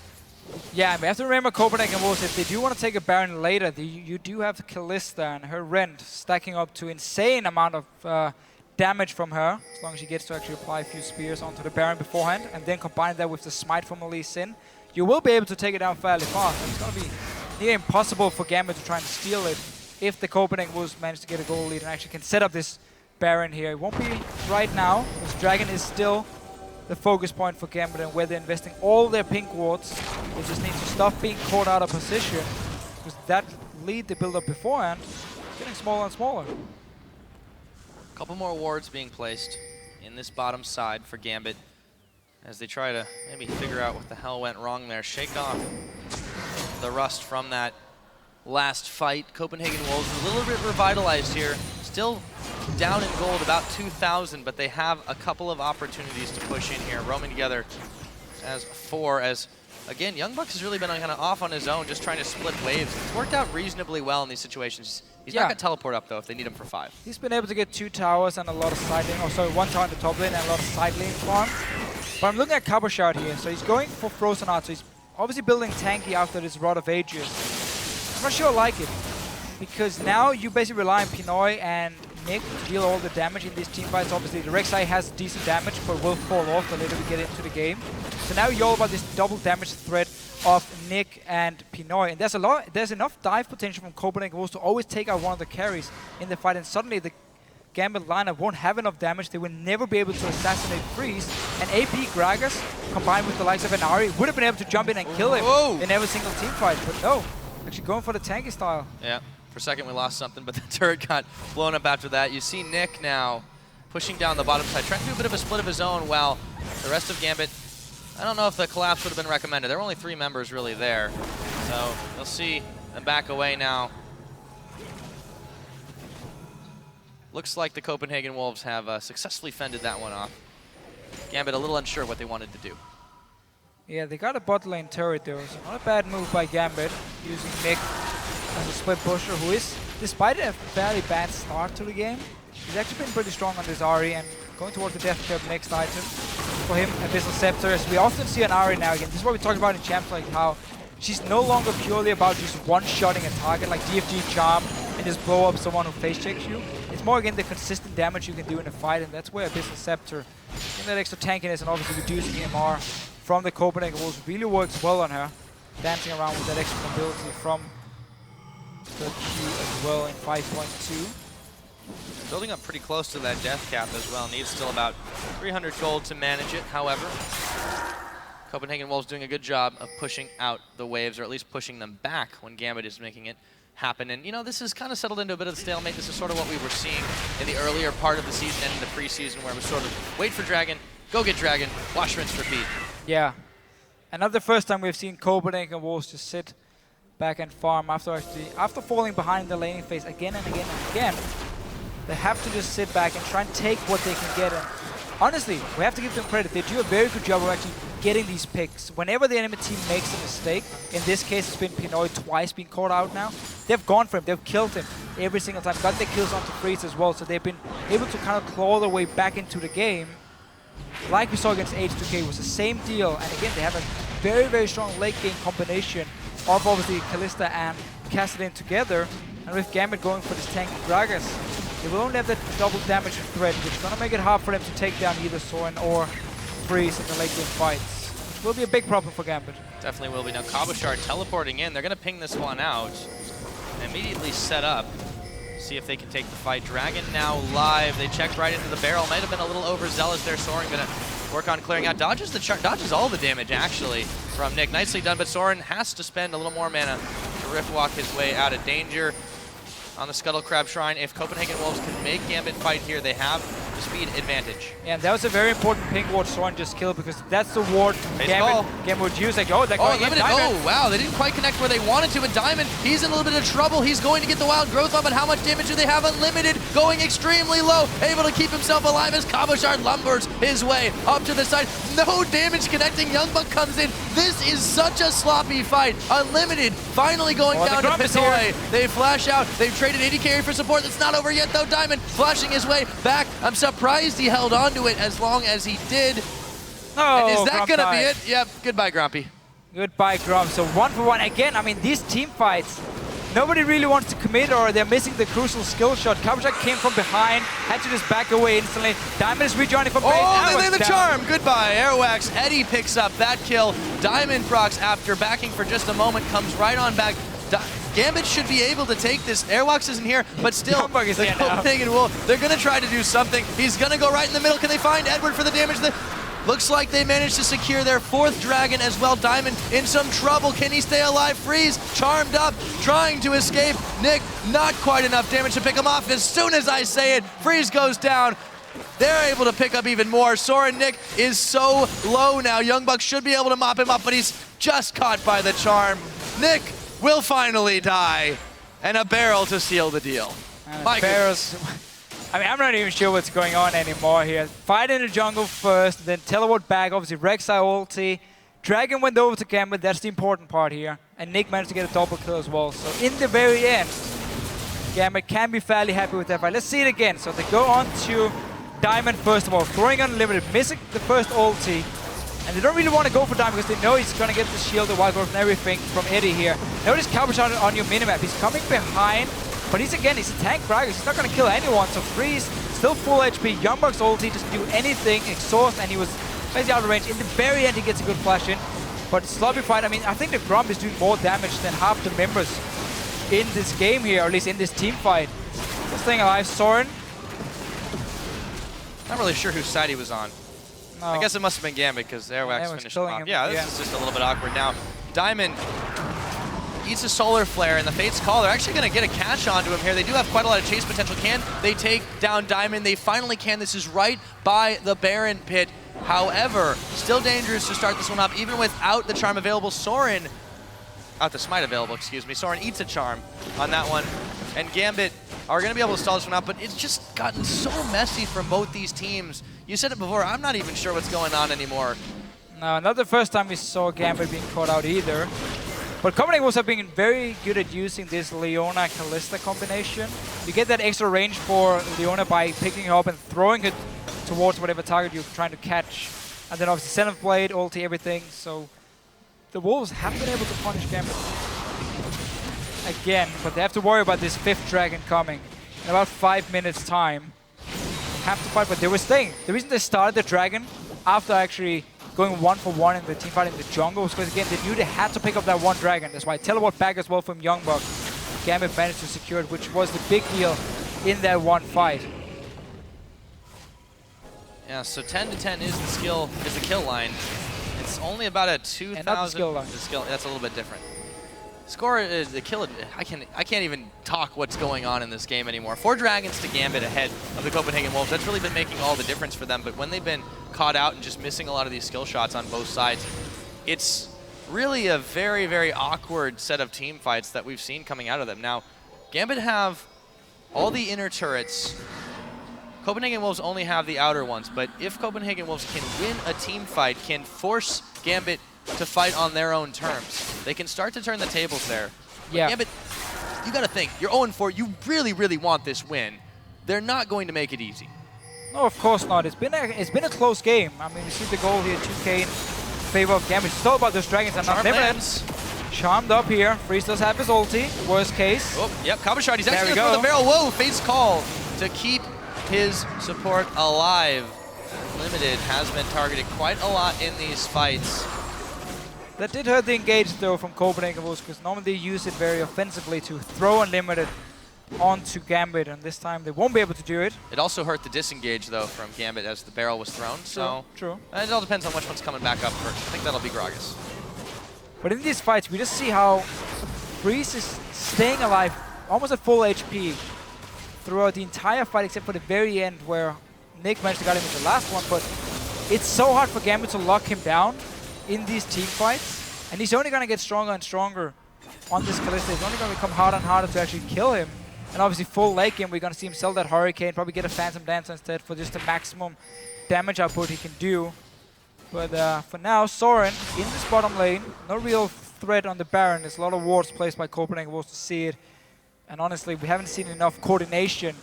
Yeah, we have to remember Copenhagen Wolves, if they do want to take a Baron later, you do have Kalista and her Rend stacking up to insane amount of damage from her, as long as she gets to actually apply a few spears onto the Baron beforehand, and then combine that with the smite from Lee Sin. You will be able to take it down fairly fast. It's going to be near impossible for Gambit to try and steal it if the Copenhagen Wolves manage to get a goal lead and actually can set up this Baron here. It won't be right now, because Dragon is still the focus point for Gambit and where they're investing all their pink wards. They just need to stop being caught out of position, because that lead they built up beforehand is getting smaller and smaller. A couple more wards being placed in this bottom side for Gambit as they try to maybe figure out what the hell went wrong there. Shake off the rust from that last fight. Copenhagen Wolves a little bit revitalized here. Still down in gold, about 2,000, but they have a couple of opportunities to push in here. Roaming together as 4, as again, Young Bucks has really been kind of off on his own, just trying to split waves. It's worked out reasonably well in these situations. He's not going to teleport up, though, if they need him for 5. He's been able to get 2 towers and a lot of side lane, or sorry, 1 tower in the top lane and a lot of side lane farm. But I'm looking at Cabochard here, so he's going for Frozen Heart, so he's obviously building tanky after this Rod of Ages. I'm not sure I like it, because now you basically rely on Pinoy and Nick to deal all the damage in these team fights. Obviously, the Rek'Sai has decent damage, but will fall off the later we get into the game. So now you're all about this double damage threat of Nick and Pinoy, and there's enough dive potential from Copenhagen Wolves to always take out one of the carries in the fight, and suddenly the Gambit lineup won't have enough damage. They will never be able to assassinate Freeze, and AP Gragas combined with the likes of Inari would have been able to jump in and kill him in every single team fight, but no, actually going for the tanky style. Yeah. For a second we lost something, but the turret got blown up after that. You see Nick now pushing down the bottom side, trying to do a bit of a split of his own, while the rest of Gambit, I don't know if the collapse would have been recommended. There were only 3 members really there. So you'll see them back away now. Looks like the Copenhagen Wolves have successfully fended that one off. Gambit a little unsure what they wanted to do. Yeah, they got a bot lane turret though, so not a bad move by Gambit, using Nick as a split pusher, who is, despite a fairly bad start to the game, he's actually been pretty strong on this Ahri, and going towards the Death Trap next item for him, Abyssal Scepter. As we often see on Ahri now again, this is what we talked about in Champs, like how she's no longer purely about just one-shotting a target like DFG Charm and just blow up someone who face checks you. It's more again the consistent damage you can do in a fight, and that's where Abyssal Scepter, in that extra tankiness and obviously reducing MR from the Copenhagen Wolves, really works well on her. Dancing around with that extra mobility from the Q as well in 5.2. Building up pretty close to that death cap as well. Needs still about 300 gold to manage it. However, Copenhagen Wolves doing a good job of pushing out the waves, or at least pushing them back when Gambit is making it happen. And you know, this has kind of settled into a bit of the stalemate. This is sort of what we were seeing in the earlier part of the season and in the preseason, where it was sort of wait for Dragon, go get Dragon, wash, rinse, repeat. Yeah, and not the first time we've seen Copenhagen Wolves just sit back and farm after falling behind the laning phase again and again and again. They have to just sit back and try and take what they can get. And honestly, we have to give them credit. They do a very good job of actually getting these picks. Whenever the enemy team makes a mistake, in this case it's been Pinoy twice being caught out now, they've gone for him, they've killed him every single time, got their kills onto Freeze as well, so they've been able to kind of claw their way back into the game. Like we saw against H2K, it was the same deal, and again they have a very, very strong late game combination of obviously Kalista and Kassadin together, and with Gambit going for this tanky Gragas, they will only have that double damage threat, which is going to make it hard for them to take down either Soren or Freeze in the late game fights, which will be a big problem for Gambit. Definitely will be. Now Cabochard teleporting in. They're going to ping this one out and immediately set up. See if they can take the fight. Dragon now live. They checked right into the barrel. Might have been a little overzealous there. Soren going to work on clearing out. Dodges all the damage actually from Nick. Nicely done, but Soren has to spend a little more mana to rift walk his way out of danger. On the Scuttle Crab Shrine, if Copenhagen Wolves can make Gambit fight here, they have the speed advantage. Yeah, and that was a very important pink ward Soren just killed, because that's the ward Gambit would use. Like, oh, they're going in. Oh, wow, they didn't quite connect where they wanted to, and Diamond, he's in a little bit of trouble. He's going to get the Wild Growth on, but how much damage do they have? Unlimited, going extremely low, able to keep himself alive as Cabochard lumbers his way up to the side. No damage connecting, Youngbuck comes in. This is such a sloppy fight. Unlimited, finally going down to Pinoy. They flash out, they've traded AD carry for support. That's not over yet though. Diamond flashing his way back. I'm surprised he held on to it as long as he did. Oh, and is that going to be it? Yep, goodbye Grumpy. Goodbye Grump. So 1 for 1 again. I mean, these team fights, nobody really wants to commit, or they're missing the crucial skill shot. Cabochard came from behind, had to just back away instantly. Diamond is rejoining from base. Oh, they lay the charm. Goodbye, Airwax. Eddie picks up that kill. Diamond procs, after backing for just a moment, comes right on back. Gambit should be able to take this. Airwax isn't here, but still, the Copenhagen Wolf, they're going to try to do something. He's going to go right in the middle. Can they find Edward for the damage? The Looks like they managed to secure their 4th dragon as well. Diamond in some trouble. Can he stay alive? Freeze, charmed up, trying to escape. Nick, not quite enough damage to pick him off. As soon as I say it, Freeze goes down. They're able to pick up even more. Soren Nick is so low now. Young Buck should be able to mop him up, but he's just caught by the charm. Nick will finally die, and a barrel to seal the deal. My goodness. I mean, I'm not even sure what's going on anymore here. Fight in the jungle first, then teleport back. Obviously, Rek'Sai ulti. Dragon went over to Gambit. That's the important part here. And Nick managed to get a double kill as well. So in the very end, Gambit can be fairly happy with that fight. Let's see it again. So they go on to Diamond first of all, throwing Unlimited, missing the first ulti. And they don't really want to go for Diamond because they know he's going to get the shield, the wild growth and everything from Eddie here. Notice Cowboy on your minimap. He's coming behind. But he's a tank Gragas. He's not going to kill anyone. So Freeze, still full HP. Youngbuck's ulti doesn't do anything. Exhaust, and he was basically out of range. In the very end, he gets a good flash in. But sloppy fight. I mean, I think the Grump is doing more damage than half the members in this game here, or at least in this team fight. Still staying alive. Soren. Not really sure whose side he was on. No. I guess it must have been Gambit because Airwax finished him off. Yeah, this is just a little bit awkward now. Diamond eats a Solar Flare, and the Fate's Call. They're actually going to get a catch onto him here. They do have quite a lot of chase potential. Can they take down Diamond? They finally can. This is right by the Baron pit. However, still dangerous to start this one up, even without the charm available. Soren, out the smite available, excuse me. Soren eats a charm on that one, and Gambit are going to be able to stall this one out, but it's just gotten so messy from both these teams. You said it before, I'm not even sure what's going on anymore. No, not the first time we saw Gambit being caught out either. But Copenhagen also have been very good at using this Leona-Kalista combination. You get that extra range for Leona by picking her up and throwing it towards whatever target you're trying to catch. And then obviously Seventh Blade, ulti, everything. So the Wolves have been able to punish Gambit again, but they have to worry about this 5th dragon coming in about 5 minutes time. Have to fight, but they were staying. The reason they started the dragon after actually going 1-for-1 in the team fight in the jungle was because, again, they knew they had to pick up that one dragon. That's why teleport back as well from Youngbuck. Gambit managed to secure it, which was the big deal in that one fight. Yeah, so 10 to 10 is the kill line. It's only about a 2,000. And not the skill line. That's a little bit different. Score is the kill. I can't even talk what's going on in this game anymore. 4 dragons to Gambit ahead of the Copenhagen Wolves. That's really been making all the difference for them. But when they've been caught out and just missing a lot of these skill shots on both sides, it's really a very, very awkward set of team fights that we've seen coming out of them. Now, Gambit have all the inner turrets. Copenhagen Wolves only have the outer ones. But if Copenhagen Wolves can win a team fight, can force Gambit to fight on their own terms, they can start to turn the tables there. Yeah. Gambit, you got to think, you're 0-4. You really, really want this win. They're not going to make it easy. No, of course not. It's been a close game. I mean, you see the goal here, 2K in favor of Gambit. It's all about those dragons and not limits. Charmed up here. Freeze does have his ulti. Worst case. Oh, yep, Kabashard. He's actually going to throw the barrel. Whoa, Fate's Call to keep his support alive. Limited has been targeted quite a lot in these fights. That did hurt the engage though from Copenhagen Wolves, because normally they use it very offensively to throw Unlimited onto Gambit, and this time they won't be able to do it. It also hurt the disengage though from Gambit as the barrel was thrown. So true. It all depends on which one's coming back up first. I think that'll be Gragas. But in these fights, we just see how Freeze is staying alive, almost at full HP throughout the entire fight, except for the very end where Nick managed to get him in the last one. But it's so hard for Gambit to lock him down in these team fights, and he's only going to get stronger and stronger on this Kalista. It's only going to become harder and harder to actually kill him. And obviously full late game, we're going to see him sell that Hurricane, probably get a Phantom Dancer instead for just the maximum damage output he can do. But for now, Soren in this bottom lane, no real threat on the Baron. There's a lot of wards placed by Copenhagen Wolves to see it. And honestly, we haven't seen enough coordination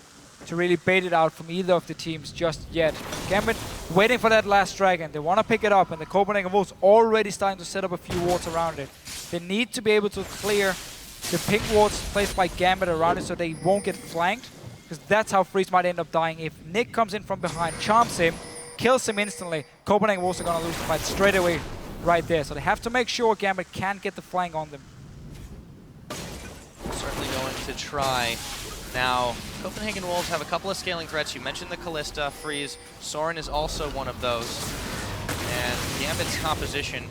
to really bait it out from either of the teams just yet. Gambit waiting for that last dragon. They want to pick it up, and the Copenhagen Wolves already starting to set up a few wards around it. They need to be able to clear the pink wards placed by Gambit around it so they won't get flanked, because that's how Freeze might end up dying. If Nick comes in from behind, charms him, kills him instantly, Copenhagen Wolves are going to lose the fight straight away right there. So they have to make sure Gambit can't get the flank on them. Certainly going to try. Now, Copenhagen Wolves have a couple of scaling threats. You mentioned the Kalista, Freeze. Soren is also one of those. And Gambit's composition,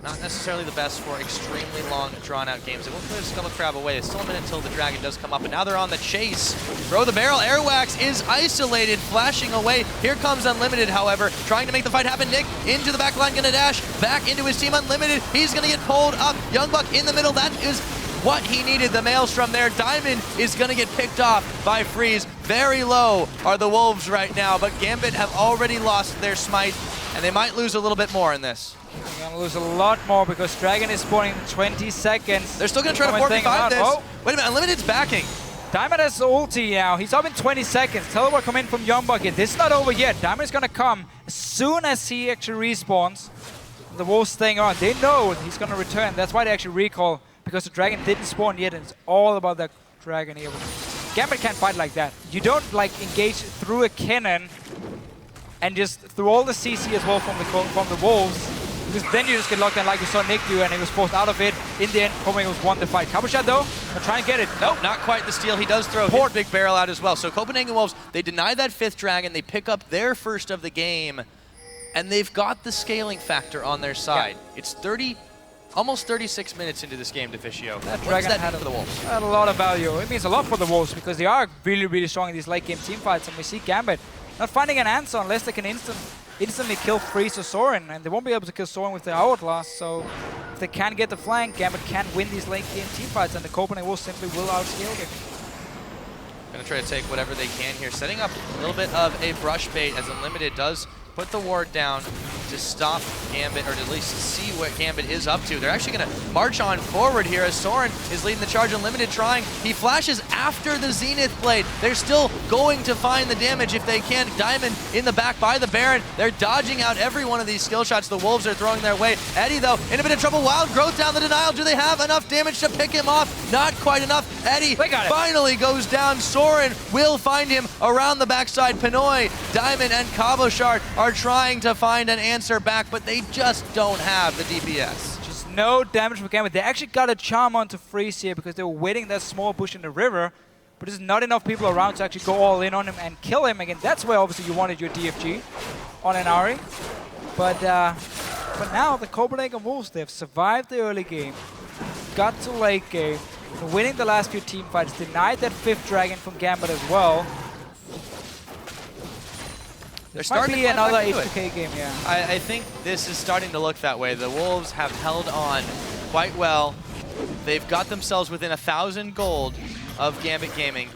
not necessarily the best for extremely long, drawn-out games. They will clear the Scuttle Crab away. It's still a minute until the Dragon does come up, and now they're on the chase. Throw the barrel. Airwax is isolated, flashing away. Here comes Unlimited, however, trying to make the fight happen. Nick into the back line, gonna dash back into his team. Unlimited, he's gonna get pulled up. Youngbuck in the middle. That is what he needed, the Maelstrom there. Diamond is gonna get picked off by Freeze. Very low are the Wolves right now, but Gambit have already lost their smite, and they might lose a little bit more in this. They're gonna lose a lot more because Dragon is spawning in 20 seconds. They're still gonna try to 4v5 this. Oh. Wait a minute, Unlimited's backing. Diamond has the ulti now. He's up in 20 seconds. Teleport come in from Youngbucket. This is not over yet. Diamond is gonna come as soon as he actually respawns. The Wolves staying on. They know he's gonna return. That's why they actually recall, because the Dragon didn't spawn yet, and it's all about that Dragon here. Gambit can't fight like that. You don't like engage through a cannon and just through all the CC as well from the Wolves, because then you just get locked in like you saw Nick do, and he was forced out of it. In the end, Copenhagen was won the fight. Cabochon though, gonna try and get it. Nope, not quite the steal. He does throw his big barrel out as well. So Copenhagen Wolves, they deny that 5th Dragon. They pick up their first of the game, and they've got the scaling factor on their side. Yeah. It's almost 36 minutes into this game, Deficio. That Dragon had for the Wolves? Had a lot of value. It means a lot for the Wolves because they are really, really strong in these late game team fights, and we see Gambit not finding an answer unless they can instantly kill Freeze or Soren, and they won't be able to kill Soren with the Hourglass. So if they can get the flank, Gambit can win these late game team fights, and the Copenhagen Wolves simply will outscale them. Gonna try to take whatever they can here, setting up a little bit of a brush bait as Unlimited does put the ward down to stop Gambit, or to at least see what Gambit is up to. They're actually going to march on forward here as Soren is leading the charge. Unlimited trying. He flashes after the Zenith Blade. They're still going to find the damage if they can. Diamond in the back by the Baron. They're dodging out every one of these skill shots the Wolves are throwing their way. Eddie, though, in a bit of trouble. Wild Growth down the denial. Do they have enough damage to pick him off? Not quite enough. Eddie finally goes down. Soren will find him around the backside. Pinoy, Diamond, and Cabochon are trying to find an answer back, but they just don't have the DPS. Just no damage for Gambit. They actually got a charm onto Freeze here because they were waiting that small bush in the river, but there's not enough people around to actually go all in on him and kill him. Again, that's where obviously you wanted your DFG on an Ahri. But now the Copenhagen Wolves, they've survived the early game, got to late game, winning the last few team fights, denied that 5th Dragon from Gambit as well. They're starting to another H2K game, yeah. I think this is starting to look that way. The Wolves have held on quite well. They've got themselves within 1,000 gold of Gambit Gaming.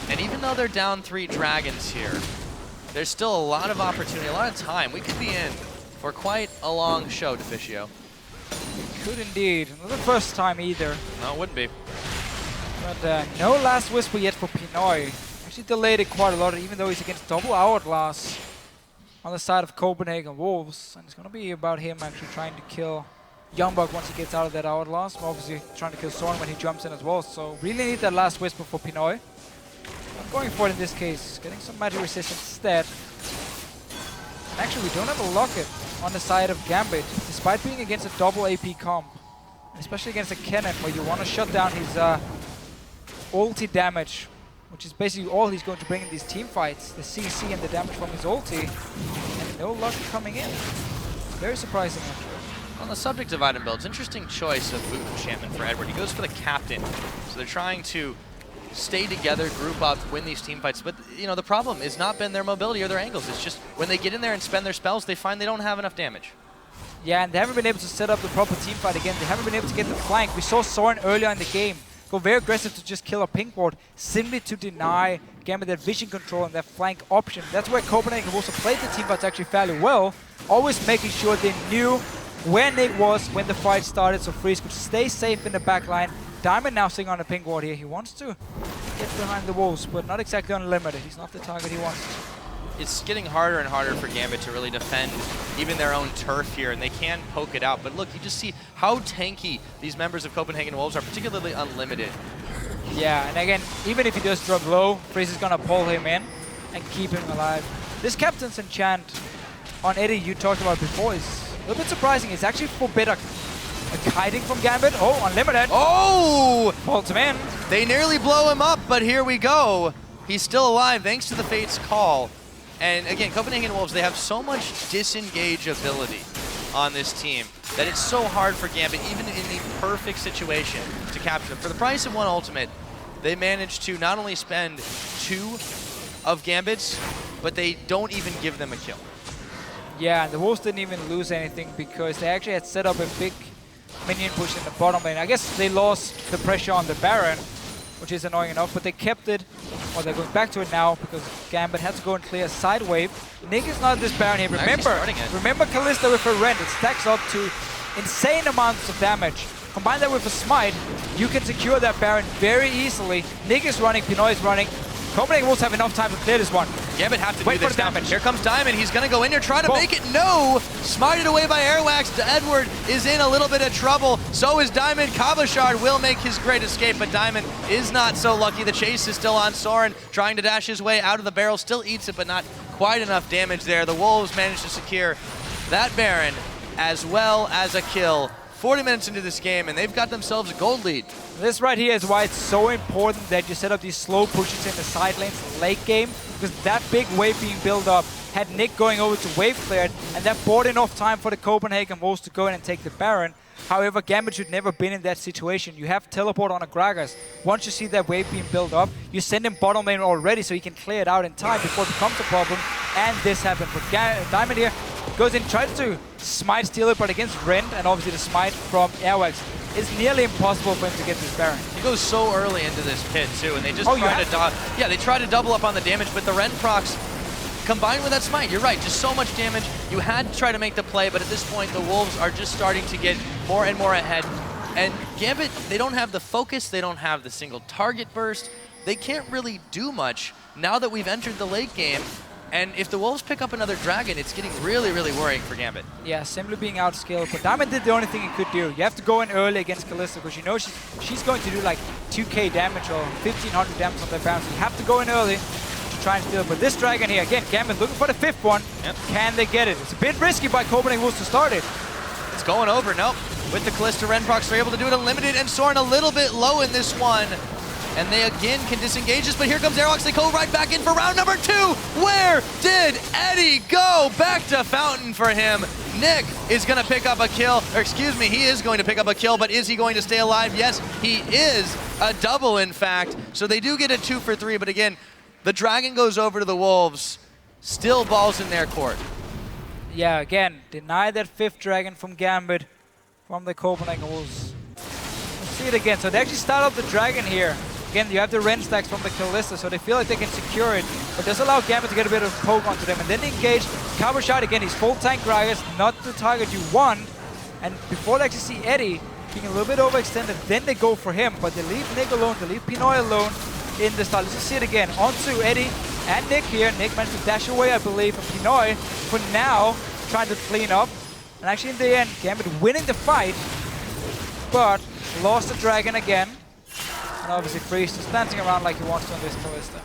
And even though they're down 3 Dragons here, there's still a lot of opportunity, a lot of time. We could be in for quite a long show, Deficio. Could indeed. Not the first time either. No, it wouldn't be. But no Last Whisper yet for Pinoy. He delayed it quite a lot, even though he's against double Hourglass on the side of Copenhagen Wolves. And it's going to be about him actually trying to kill Youngbuck once he gets out of that Hourglass. Obviously trying to kill Soren when he jumps in as well. So really need that Last Whisper for Pinoy. I'm going for it in this case, getting some magic resistance instead. And actually we don't have a Locket on the side of Gambit, despite being against a double AP comp. Especially against a Cannon, where you want to shut down his ulti damage, which is basically all he's going to bring in these team fights, the CC and the damage from his ulti, and no luck coming in. Very surprising, actually. On the subject of item builds, interesting choice of boot enchantment for Edward. He goes for the captain, so they're trying to stay together, group up, win these team fights, but you know, the problem has not been their mobility or their angles. It's just when they get in there and spend their spells, they find they don't have enough damage. Yeah, and they haven't been able to set up the proper team fight again. They haven't been able to get the flank. We saw Soren earlier in the game go very aggressive to just kill a pink ward, simply to deny Gambit that vision control and that flank option. That's where Copenhagen also played the team fights actually fairly well, always making sure they knew where Nick was when the fight started, so Freeze could stay safe in the back line. Diamond now sitting on a pink ward here. He wants to get behind the Wolves, but not exactly unlimited. He's not the target he wants. It's getting harder and harder for Gambit to really defend even their own turf here, and they can poke it out. But look, you just see how tanky these members of Copenhagen Wolves are, particularly Unlimited. Yeah, and again, even if he does drop low, Freeze is gonna pull him in and keep him alive. This Captain's Enchant on Eddie you talked about before is a little bit surprising. It's actually for better kiting from Gambit. Oh, Unlimited. Oh! Pulls him in. They nearly blow him up, but here we go. He's still alive thanks to the Fate's call. And again, Copenhagen Wolves, they have so much disengage ability on this team that it's so hard for Gambit, even in the perfect situation, to capture them. For the price of 1 ultimate, they managed to not only spend 2 of Gambit's, but they don't even give them a kill. Yeah, and the Wolves didn't even lose anything because they actually had set up a big minion push in the bottom lane. I guess they lost the pressure on the Baron, which is annoying enough, but they kept it. Well, they're going back to it now because Gambit had to go and clear a side wave. Nick is not this Baron here. Remember Kalista with her Rend. It stacks up to insane amounts of damage. Combine that with a smite, you can secure that Baron very easily. Nick is running, Pinoy is running. Copenhagen Wolves have enough time to clear this one. Gambit have to Wait do this for the now. damage. Here comes Diamond. He's going to go in here, try to make it. No! Smited away by Airwax. Edward is in a little bit of trouble. So is Diamond. Kabashard will make his great escape, but Diamond is not so lucky. The chase is still on Soren, trying to dash his way out of the barrel. Still eats it, but not quite enough damage there. The Wolves managed to secure that Baron as well as a kill. 40 minutes into this game, and they've got themselves a gold lead. This right here is why it's so important that you set up these slow pushes in the side lanes late game, because that big wave being built up had Nick going over to wave cleared, and that bought enough time for the Copenhagen Wolves to go in and take the Baron. However, Gambit should never been in that situation. You have teleport on a Gragas. Once you see that wave being built up, you send him bottom lane already so he can clear it out in time before it becomes a problem, and this happened. But Diamond here goes in, tries to smite steal it, but against Rend, and obviously the smite from Airwax, it's nearly impossible for him to get this Baron. He goes so early into this pit too, and they just try to double up on the damage, but the Rend procs combined with that smite, you're right, just so much damage. You had to try to make the play, but at this point the Wolves are just starting to get more and more ahead. And Gambit, they don't have the focus, they don't have the single target burst. They can't really do much now that we've entered the late game. And if the Wolves pick up another Dragon, it's getting really, really worrying for Gambit. Yeah, simply being outscaled. But Diamond did the only thing he could do. You have to go in early against Kalista because you know she's going to do like 2k damage or 1500 damage on that Baron. So you have to go in early to try and steal it. But this Dragon here, again, Gambit looking for the 5th one. Yep. Can they get it? It's a bit risky by Copenhagen Wolves to start it. It's going over, nope. With the Kalista, Rend procs, they're able to do it unlimited, and Soren a little bit low in this one. And they again can disengage this, but here comes Airwalks. They go right back in for round number 2. Where did Eddie go? Back to Fountain for him. Nick is going to pick up a kill, or excuse me, he is going to pick up a kill, but is he going to stay alive? Yes, he is. A double, in fact. So they do get a 2 for 3, but again, the Dragon goes over to the Wolves. Still balls in their court. Yeah, again, deny that 5th Dragon from Gambit from the Copenhagen Wolves. Let's see it again. So they actually start up the Dragon here. Again, you have the Rend stacks from the Kalista, so they feel like they can secure it. But does allow Gambit to get a bit of poke onto them. And then they engage. Kabashard again, he's full tank Gragas, not the target you want. And before they actually see Eddie being a little bit overextended, then they go for him. But they leave Nick alone, they leave Pinoy alone in the start. Let's just see it again. Onto Eddie and Nick here. Nick managed to dash away, I believe, and Pinoy for now trying to clean up. And actually in the end, Gambit winning the fight, but lost the Dragon again. And obviously Freeze just dancing around like he wants to on this Kalista.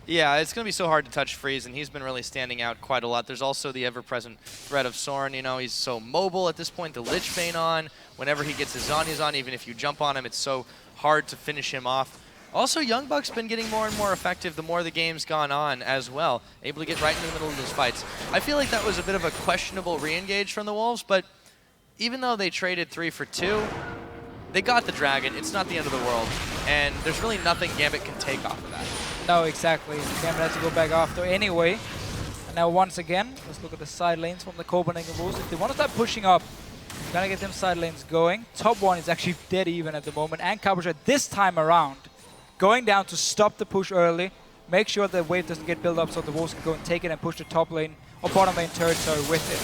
Yeah, it's going to be so hard to touch Freeze, and he's been really standing out quite a lot. There's also the ever-present threat of Soren. You know, he's so mobile at this point. The Lich Bane on. Whenever he gets his Zhonya's on, even if you jump on him, it's so hard to finish him off. Also, Young Buck's been getting more and more effective the more the game's gone on as well. Able to get right in the middle of those fights. I feel like that was a bit of a questionable re-engage from the Wolves, but even though they traded 3 for 2, they got the Dragon. It's not the end of the world. And there's really nothing Gambit can take off of that. No, exactly. Gambit has to go back after anyway. And now once again, let's look at the side lanes from the Copenhagen Wolves. If they want to start pushing up, gotta get them side lanes going. Top 1 is actually dead even at the moment. And Kabashard this time around going down to stop the push early. Make sure the wave doesn't get built up so the Wolves can go and take it and push the top lane or bottom lane territory with it.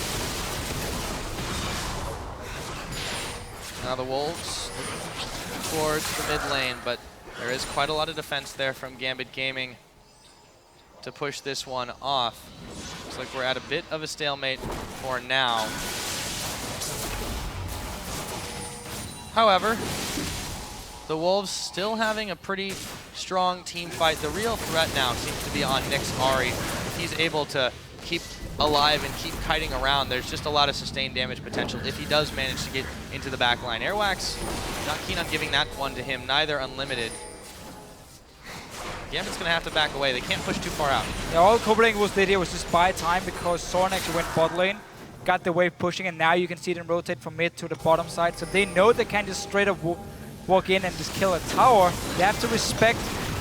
Now the Wolves towards the mid lane, but there is quite a lot of defense there from Gambit Gaming to push this one off. Looks like we're at a bit of a stalemate for now. However, the Wolves still having a pretty strong team fight. The real threat now seems to be on Nick's Ahri. If he's able to keep alive and keep kiting around, there's just a lot of sustained damage potential if he does manage to get into the back line. Airwax not keen on giving that one to him, neither unlimited. Gambit's going to have to back away. They can't push too far out. Yeah, all Copenhagen did here was just buy time because Soren actually went bot lane, got the wave pushing, and now you can see them rotate from mid to the bottom side. So they know they can't just straight up walk in and just kill a tower. They have to respect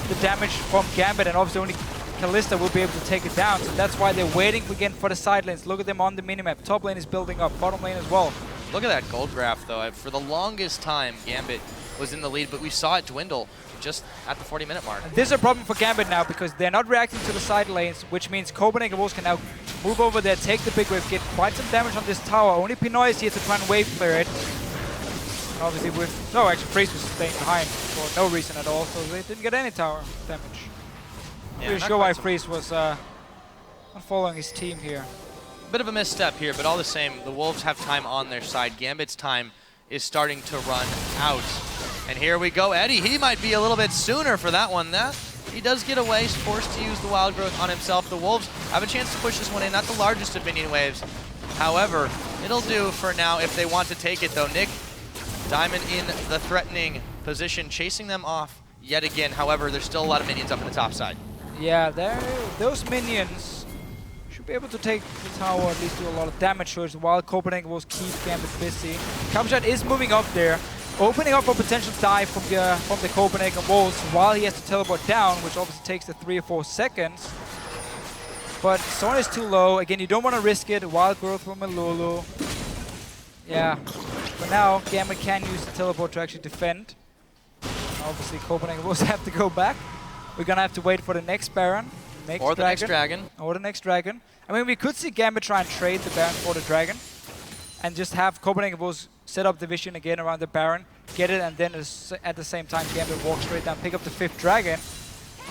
the damage from Gambit, and obviously only Kalista will be able to take it down. So that's why they're waiting again for the side lanes. Look at them on the minimap. Top lane is building up, bottom lane as well. Look at that gold graph, though. For the longest time, Gambit was in the lead, but we saw it dwindle just at the 40-minute mark. And this is a problem for Gambit now because they're not reacting to the side lanes, which means Copenhagen Wolves can now move over there, take the big wave, get quite some damage on this tower. Only Pinoy is here to try and wave clear it. And obviously with... No, actually Freeze was staying behind for no reason at all, so they didn't get any tower damage. Yeah, Pretty sure why Freeze was not following his team here. Bit of a misstep here, but all the same, the Wolves have time on their side. Gambit's time is starting to run out. And here we go, Eddie. He might be a little bit sooner for that one. He does get away. He's forced to use the Wild Growth on himself. The Wolves have a chance to push this one in. Not the largest of minion waves. However, it'll do for now if they want to take it, though. Nick, Diamond in the threatening position, chasing them off yet again. However, there's still a lot of minions up in the top side. Yeah, those minions should be able to take the tower, at least do a lot of damage to it, while Copenhagen will keep Gambit busy. Kamshad is moving up there, opening up a potential dive from the Copenhagen Wolves while he has to teleport down, which obviously takes the 3 or 4 seconds. But Soren is too low. Again, you don't want to risk it. Wild Growth from Lulu. Yeah. For now, Gambit can use the teleport to actually defend. Obviously, Copenhagen Wolves have to go back. We're going to have to wait for the next Baron. Or the next Dragon. Or the next Dragon. I mean, we could see Gambit try and trade the Baron for the Dragon. And just have Copenhagen Wolves set up the vision again around the Baron, get it, and then at the same time Gambit walk straight down, pick up the 5th Dragon.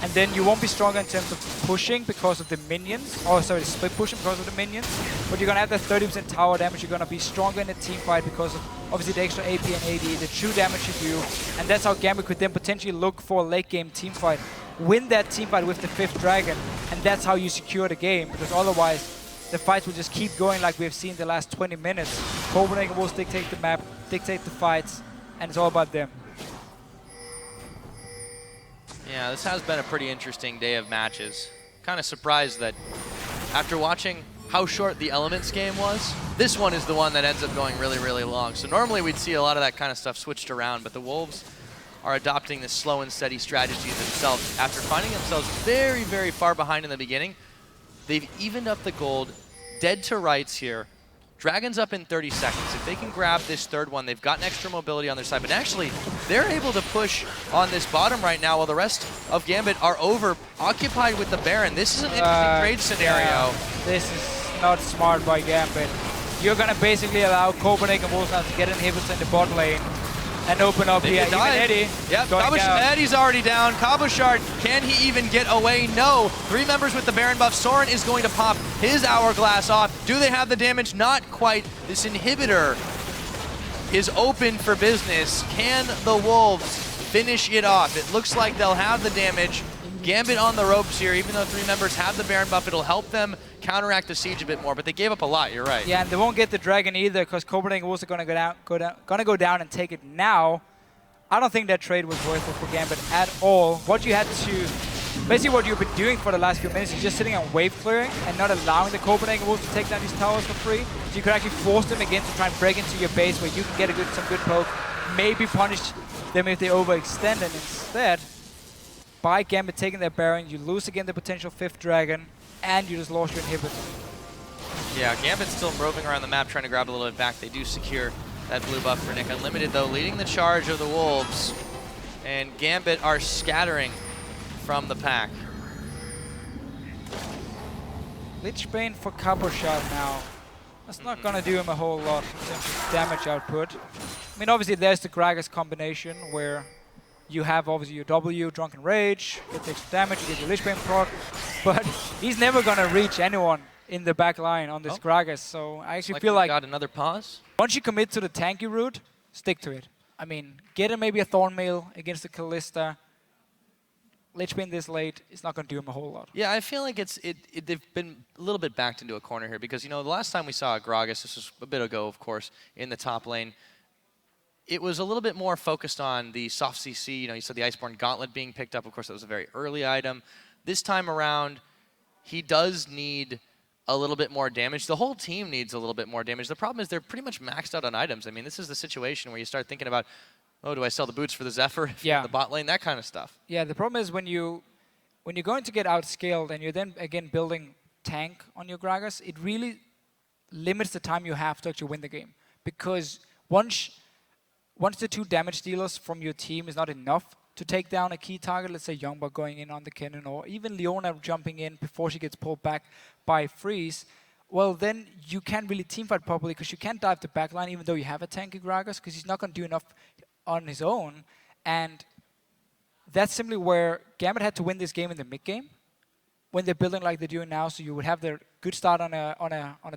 And then you won't be stronger in terms of pushing because of the minions. Oh, sorry, split pushing because of the minions. But you're going to have that 30% tower damage. You're going to be stronger in the team fight because of obviously the extra AP and AD, the true damage you do. And that's how Gambit could then potentially look for a late game team fight. Win that team fight with the 5th Dragon. And that's how you secure the game. Because otherwise, the fights will just keep going like we've seen the last 20 minutes. Copenhagen will dictate the map, dictate the fights, and it's all about them. Yeah, this has been a pretty interesting day of matches. Kind of surprised that after watching how short the Elements game was, this one is the one that ends up going really, really long. So normally we'd see a lot of that kind of stuff switched around, but the Wolves are adopting this slow and steady strategy themselves. After finding themselves very, very far behind in the beginning, they've evened up the gold, dead to rights here. Dragon's up in 30 seconds. If they can grab this 3rd one, they've got an extra mobility on their side. But actually, they're able to push on this bottom right now while the rest of Gambit are occupied with the Baron. This is an interesting trade scenario. Yeah, this is not smart by Gambit. You're going to basically allow Copenhagen Wolves now to get inhibitors in the bot lane and open up here. Even Eddie. Yep, Eddie's already down. Cabochard, can he even get away? No. 3 members with the Baron buff. Soren is going to pop his hourglass off. Do they have the damage? Not quite. This inhibitor is open for business. Can the Wolves finish it off? It looks like they'll have the damage. Gambit on the ropes here. Even though 3 members have the Baron buff, it'll help them counteract the siege a bit more, but they gave up a lot, you're right. Yeah, and they won't get the Dragon either because Copenhagen Wolves are going to go down and take it now. I don't think that trade was worth it for Gambit at all. What you had to... Basically what you've been doing for the last few minutes is just sitting on wave clearing and not allowing the Copenhagen Wolves to take down these towers for free. So you could actually force them again to try and break into your base where you can get some good poke, maybe punish them if they overextend, and instead, by Gambit taking their Baron, you lose again the potential 5th Dragon, and you just lost your inhibitor. Yeah, Gambit's still roving around the map trying to grab a little bit back. They do secure that blue buff for Nick Unlimited, though, leading the charge of the Wolves. And Gambit are scattering from the pack. Lichbane for Cabochard now. That's not going to do him a whole lot in terms of damage output. I mean, obviously, there's the Gragas combination where you have obviously your W, Drunken Rage, get the extra damage, you get your Lichbane proc, but he's never going to reach anyone in the back line on this Gragas, so I actually feel like... got another pause? Once you commit to the tanky route, stick to it. I mean, get him maybe a Thornmail against the Kalista. Lichbane this late, it's not going to do him a whole lot. Yeah, I feel like they've been a little bit backed into a corner here because, you know, the last time we saw Gragas, this was a bit ago, of course, in the top lane, it was a little bit more focused on the soft CC. You know, you said the Iceborne Gauntlet being picked up. Of course, that was a very early item. This time around, he does need a little bit more damage. The whole team needs a little bit more damage. The problem is they're pretty much maxed out on items. I mean, this is the situation where you start thinking about, oh, do I sell the boots for the Zephyr if you're in the bot lane? That kind of stuff. Yeah, the problem is when you're going to get outscaled and you're then again building tank on your Gragas, it really limits the time you have to actually win the game. Because once the 2 damage dealers from your team is not enough to take down a key target, let's say Youngbuck going in on the cannon, or even Leona jumping in before she gets pulled back by Freeze, well, then you can't really teamfight properly because you can't dive the backline even though you have a tanky Gragas, because he's not going to do enough on his own. And that's simply where Gambit had to win this game in the mid game when they're building like they're doing now. So you would have their good start on a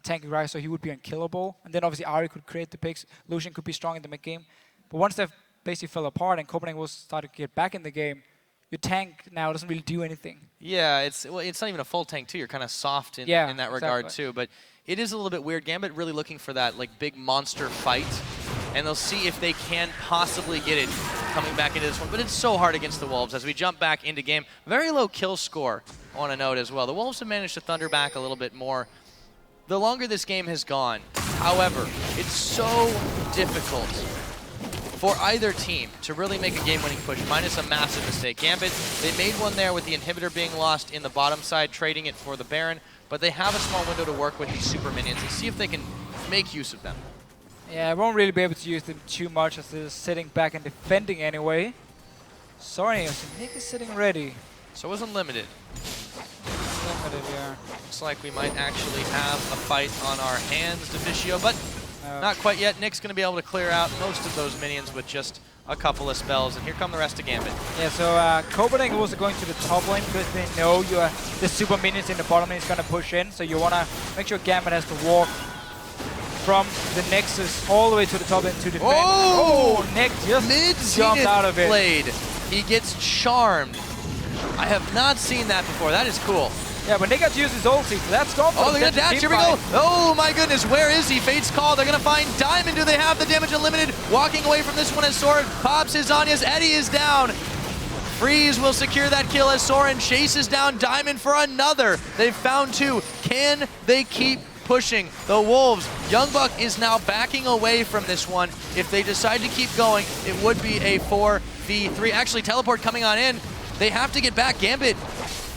tanky Gragas, so he would be unkillable. And then obviously Ari could create the picks. Lucian could be strong in the mid game. But once they basically fell apart and Copenhagen was starting to get back in the game, your tank now doesn't really do anything. Yeah, it's not even a full tank too. You're kind of soft in that regard too. But it is a little bit weird. Gambit really looking for that like big monster fight, and they'll see if they can possibly get it coming back into this one. But it's so hard against the Wolves as we jump back into game. Very low kill score on a note as well. The Wolves have managed to thunder back a little bit more the longer this game has gone. However, it's so difficult for either team to really make a game-winning push, minus a massive mistake. Gambit, they made one there with the inhibitor being lost in the bottom side, trading it for the Baron, but they have a small window to work with these super minions and see if they can make use of them. Yeah, I won't really be able to use them too much as they're sitting back and defending anyway. Sorry, Nick is sitting ready. So is Unlimited. Unlimited, yeah. Looks like we might actually have a fight on our hands, Deficio, but not quite yet. Nick's going to be able to clear out most of those minions with just a couple of spells, and here come the rest of Gambit. Yeah, so Copenhagen was going to the top lane because they know the super minions in the bottom lane is going to push in, so you want to make sure Gambit has to walk from the Nexus all the way to the top lane to defend. Oh, Nick just jumped out of it. Blade. He gets charmed. I have not seen that before. That is cool. Yeah, but Nick got to use his ulti, so that's gone. Oh, they're going to dash. Here we go. Oh, my goodness. Where is he? Fate's call. They're going to find Diamond. Do they have the damage unlimited? Walking away from this one as Soren pops his Zhonya's. Eddie is down. Freeze will secure that kill as Soren chases down Diamond for another. They've found 2. Can they keep pushing? The Wolves. Youngbuck is now backing away from this one. If they decide to keep going, it would be a 4v3. Actually, teleport coming on in. They have to get back. Gambit.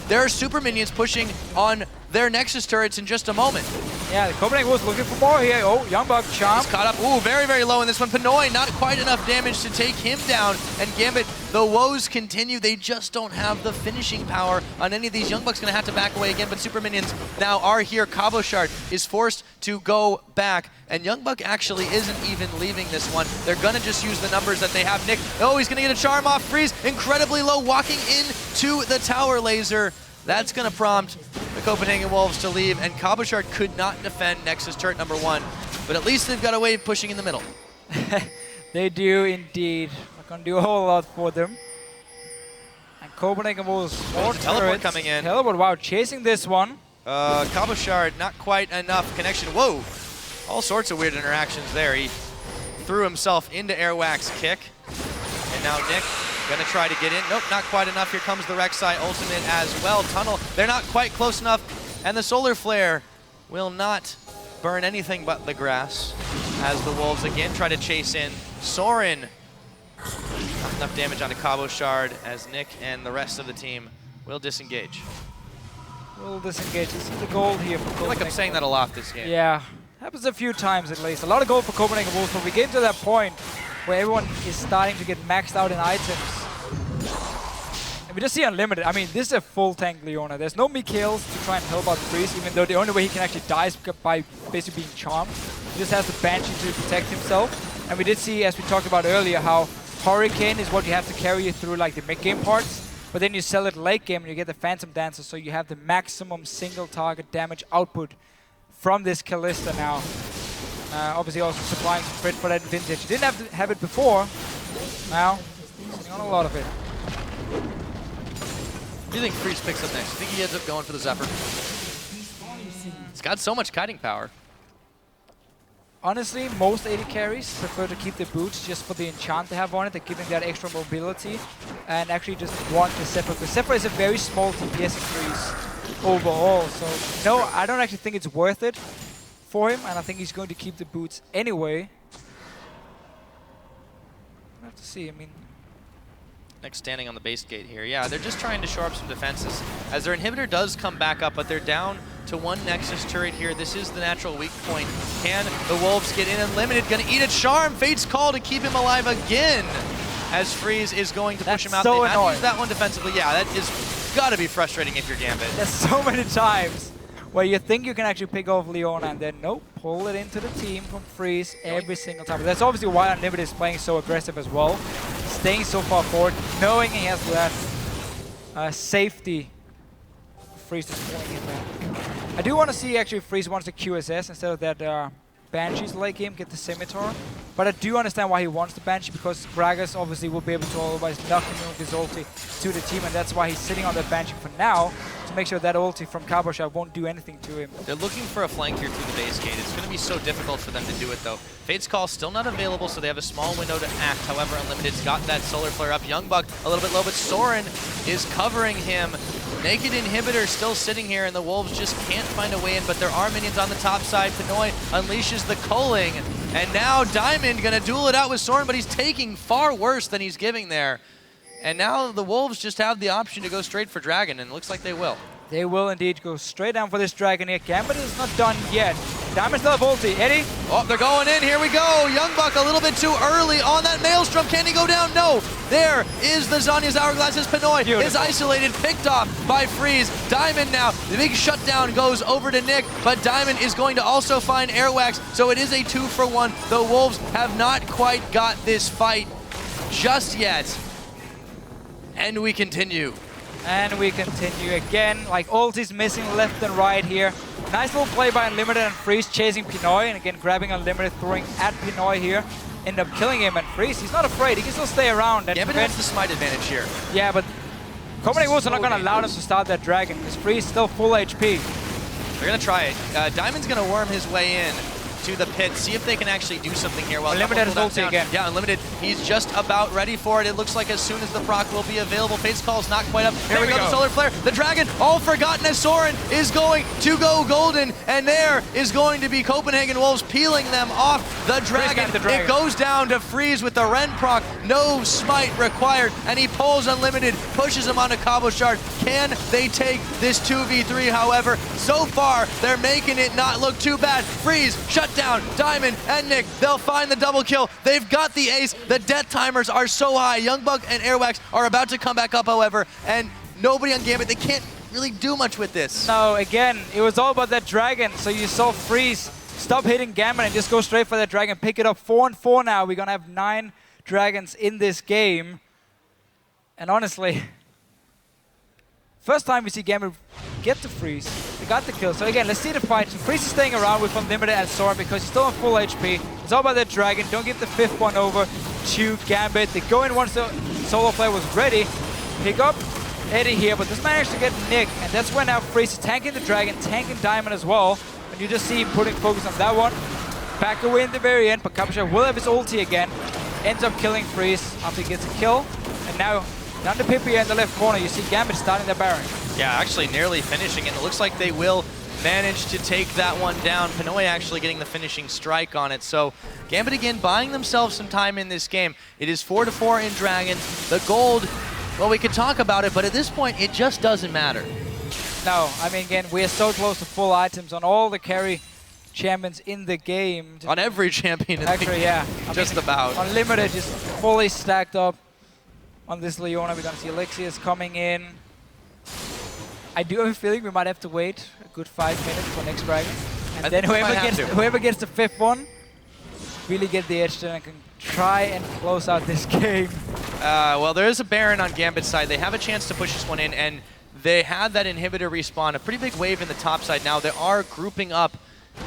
There are super minions pushing on their Nexus turrets in just a moment. Yeah, the Copenhagen was looking for more here. Oh, Youngbuck, Charm. He's caught up. Ooh, very, very low in this one. Pinoy, not quite enough damage to take him down. And Gambit, the woes continue. They just don't have the finishing power on any of these. Youngbuck's going to have to back away again, but super minions now are here. Cabochard is forced to go back. And Youngbuck actually isn't even leaving this one. They're going to just use the numbers that they have. Nick, oh, he's going to get a charm off. Freeze, incredibly low, walking into the tower laser. That's going to prompt the Copenhagen Wolves to leave, and Cabochard could not defend Nexus turret number 1. But at least they've got a wave pushing in the middle. They do indeed. Not going to do a whole lot for them. And Copenhagen Wolves more teleport coming in. Teleport, wow, chasing this one. Cabochard, not quite enough connection. Whoa! All sorts of weird interactions there. He threw himself into Airwax kick. And now Nick gonna try to get in. Nope, not quite enough. Here comes the Rek'Sai ultimate as well. Tunnel, they're not quite close enough. And the Solar Flare will not burn anything but the grass as the Wolves again try to chase in Soren. Not enough damage onto Cabochard as Nick and the rest of the team will disengage. Will disengage. This is the gold here for Copenhagen. I feel like I'm saying that a lot this game. Yeah, happens a few times at least. A lot of gold for Copenhagen Wolves, but we came to that point where everyone is starting to get maxed out in items. And we just see Unlimited. I mean, this is a full tank Leona. There's no Mikhails to try and help out Freeze, even though the only way he can actually die is by basically being charmed. He just has the Banshee to protect himself. And we did see, as we talked about earlier, how Hurricane is what you have to carry you through like the mid-game parts. But then you sell it late game and you get the Phantom Dancer, so you have the maximum single target damage output from this Kalista now. Obviously also supplying some crit for that Vintage. You didn't have to have it before. Now, sitting on a lot of it. What do you think Freeze picks up next? I think he ends up going for the Zephyr. He's got so much kiting power. honestly, most AD carries prefer to keep the boots just for the enchant they have on it. They're giving that extra mobility and actually just want the Zephyr. Because Zephyr is a very small DPS increase overall. So no, I don't actually think it's worth it for him. And I think he's going to keep the boots anyway. We'll have to see. I mean, Next standing on the base gate here. Yeah, they're just trying to shore up some defenses as their inhibitor does come back up, but they're down to one Nexus turret here. This is the natural weak point. Can the Wolves get in unlimited? Gonna eat a charm. Fate's call to keep him alive again as Freeze is going to push him out. So they have to annoying. use that one defensively. Yeah, that is gotta be frustrating if you're Gambit. there's so many times where you think you can actually pick off Leona and then nope, pull it into the team from Freeze every single time. That's obviously why Unlimited is playing so aggressive as well. Staying so far forward, knowing he has that safety. Freeze is pulling him back. I do want to see actually Freeze wants the QSS instead of that Banshee's late game, get the Scimitar. But I do understand why he wants the Banshee, because Gragas obviously will be able to otherwise knock him with his ulti to the team, and that's why he's sitting on that Banshee for now, to make sure that ulti from Cowboy Shot won't do anything to him. They're looking for a flank here through the base gate. It's going to be so difficult for them to do it, though. Fate's Call still not available, so they have a small window to act. However, Unlimited's got that solar flare up. Youngbuck a little bit low, but Soren is covering him. Naked Inhibitor still sitting here, and the Wolves just can't find a way in, but there are minions on the top side. Pinoy unleashes the culling, and now Diamond gonna duel it out with Soren, but he's taking far worse than he's giving there. And now the Wolves just have the option to go straight for Dragon, and it looks like they will. They will indeed go straight down for this Dragon here. Gambit is not done yet. Diamond still have ulti. Eddie? Oh, they're going in. Here we go. Youngbuck a little bit too early on that Maelstrom. Can he go down? No. There is the Zanya's Hourglass as Pinoy is isolated, picked off by Freeze. Diamond now, the big shutdown goes over to Nick, but Diamond is going to also find Airwax, so it is a 2-for-1. The Wolves have not quite got this fight just yet. And we continue. And we continue again. Like, ulti's missing left and right here. Nice little play by Unlimited and Freeze chasing Pinoy, and again grabbing Unlimited, throwing at Pinoy here. End up killing him, and Freeze, he's not afraid. He can still stay around. Gambit has the smite advantage here. Yeah, but Copenhagen Wolves are not going to allow them to start that Dragon, because Freeze is still full HP. They're going to try it. Diamond's going to worm his way in to the pit, see if they can actually do something here. While Unlimited has ulti again. Yeah, Unlimited, he's just about ready for it. It looks like as soon as the proc will be available. Fate's Call's not quite up. Here we go, the Solar Flare. The Dragon, all forgotten as Soren is going to go golden, and there is going to be Copenhagen Wolves peeling them off the Dragon. It goes down to Freeze with the Ren proc, no smite required, and he pulls Unlimited, pushes him onto Cabo Shard. Can they take this 2v3, however? So far, they're making it not look too bad. Freeze, shut down, Diamond and Nick, they'll find the double kill. They've got the ace. The death timers are so high. Youngbuck and Airwax are about to come back up, however, and nobody on Gambit, they can't really do much with this. No, again, it was all about that Dragon, so you saw Freeze stop hitting Gambit and just go straight for that Dragon, pick it up. 4-4 now. We're gonna have 9 Dragons in this game. And honestly, first time we see Gambit get to Freeze. They got the kill. So again, let's see the fight. So Freeze is staying around with Unlimited and Soren because he's still on full HP. It's all about that Dragon. Don't give the 5th one over to Gambit. They go in once the Solar Flare was ready. Pick up Eddie here, but this managed to get Nick. And that's when now Freeze is tanking the Dragon, tanking Diamond as well. And you just see him putting focus on that one. Back away in the very end, but Kapusha will have his ulti again. Ends up killing Freeze after he gets a kill. And now down to Pippi in the left corner, you see Gambit starting the Baron. Yeah, actually nearly finishing it. It looks like they will manage to take that one down. Pinoy actually getting the finishing strike on it. So Gambit again buying themselves some time in this game. It is 4-4 in Dragon. The gold, well, we could talk about it, but at this point, it just doesn't matter. No, I mean, again, we are so close to full items on all the carry champions in the game. On every champion in the game. Yeah. Just about. Unlimited just fully stacked up on this Leona. We're going to see Alexius coming in. I do have a feeling we might have to wait a good 5 minutes for next Dragon. And then whoever gets the 5th one really get the edge and can try and close out this game. Well, there is a Baron on Gambit's side. They have a chance to push this one in, and they had that inhibitor respawn. A pretty big wave in the top side now. They are grouping up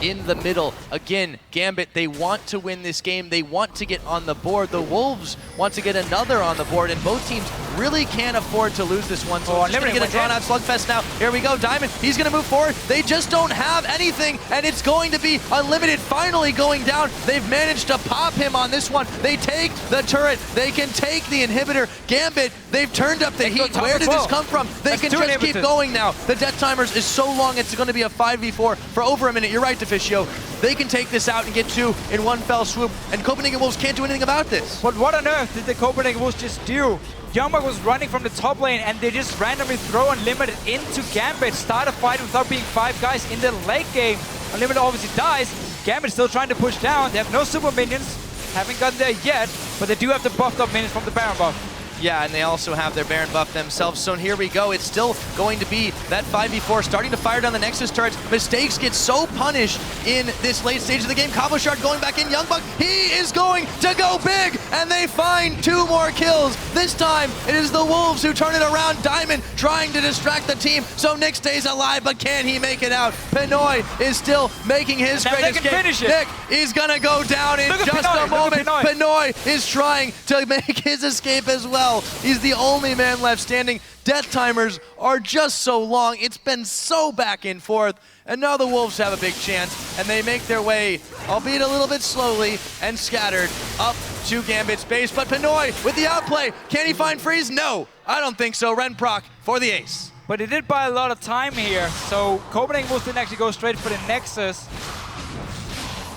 in the middle. Again, Gambit, they want to win this game. They want to get on the board. The Wolves want to get another on the board, and both teams really can't afford to lose this one. So it's going to get a drawn-out slugfest now. Here we go, Diamond. He's going to move forward. They just don't have anything, and it's going to be Unlimited finally going down. They've managed to pop him on this one. They take the turret. They can take the inhibitor. Gambit, they've turned up the heat. Where did this come from? They can just keep going now. The death timers is so long, it's going to be a 5v4 for over a minute. You're right, Deficio. They can take this out and get 2 in one fell swoop, and Copenhagen Wolves can't do anything about this. But what on earth did the Copenhagen Wolves just do? Youngbuck was running from the top lane, and they just randomly throw Unlimited into Gambit, start a fight without being 5 guys in the late game. Unlimited obviously dies. Gambit still trying to push down. They have no super minions, haven't gotten there yet, but they do have the buffed up minions from the Baron buff. Yeah, and they also have their Baron buff themselves. So here we go. It's still going to be that 5v4 starting to fire down the Nexus turrets. Mistakes get so punished in this late stage of the game. Cabochard going back in. Youngbuck, he is going to go big, and they find 2 more kills. This time, it is the Wolves who turn it around. Diamond trying to distract the team, so Nick stays alive, but can he make it out? Pinoy is still making his great escape. Nick is gonna go down in just a moment. Pinoy is trying to make his escape as well. He's the only man left standing. Death timers are just so long. It's been so back and forth. And now the Wolves have a big chance, and they make their way, albeit a little bit slowly and scattered, up to Gambit's base. But Pinoy with the outplay. Can he find Freeze? No, I don't think so. Renproc for the ace. But he did buy a lot of time here, so Copenhagen Wolves didn't actually go straight for the Nexus.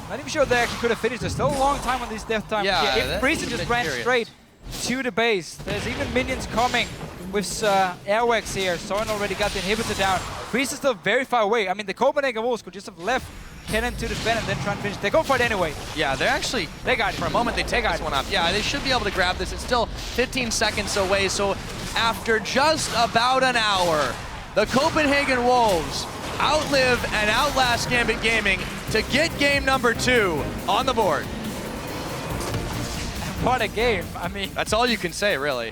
Not even sure they actually could have finished. There's still a long time on these death timers. Yeah, if Freeze just ran straight to the base. There's even minions coming with Airwax here. Soren already got the inhibitor down. Freeze is still very far away. I mean, the Copenhagen Wolves could just have left Kennen to defend and then try and finish. They go for it anyway. Yeah, they're actually, they got it. For a moment, they take this one off. Yeah, they should be able to grab this. It's still 15 seconds away. So after just about an hour, the Copenhagen Wolves outlive and outlast Gambit Gaming to get game number 2 on the board. What a game. I mean, that's all you can say, really.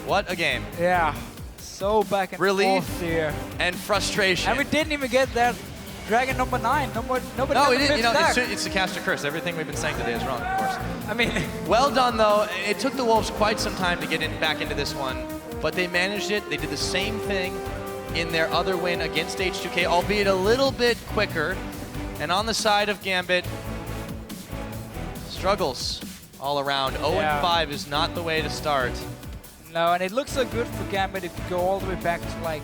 What a game. Yeah, so back and forth here. And frustration. And we didn't even get that Dragon number 9. Nobody no, we didn't. You know, it's the caster curse. Everything we've been saying today is wrong, of course. I mean, well done, though. It took the Wolves quite some time to get back into this one, but they managed it. They did the same thing in their other win against H2K, albeit a little bit quicker. And on the side of Gambit, struggles all around. 0-5 is not the way to start. No, and it looks so good for Gambit if you go all the way back to like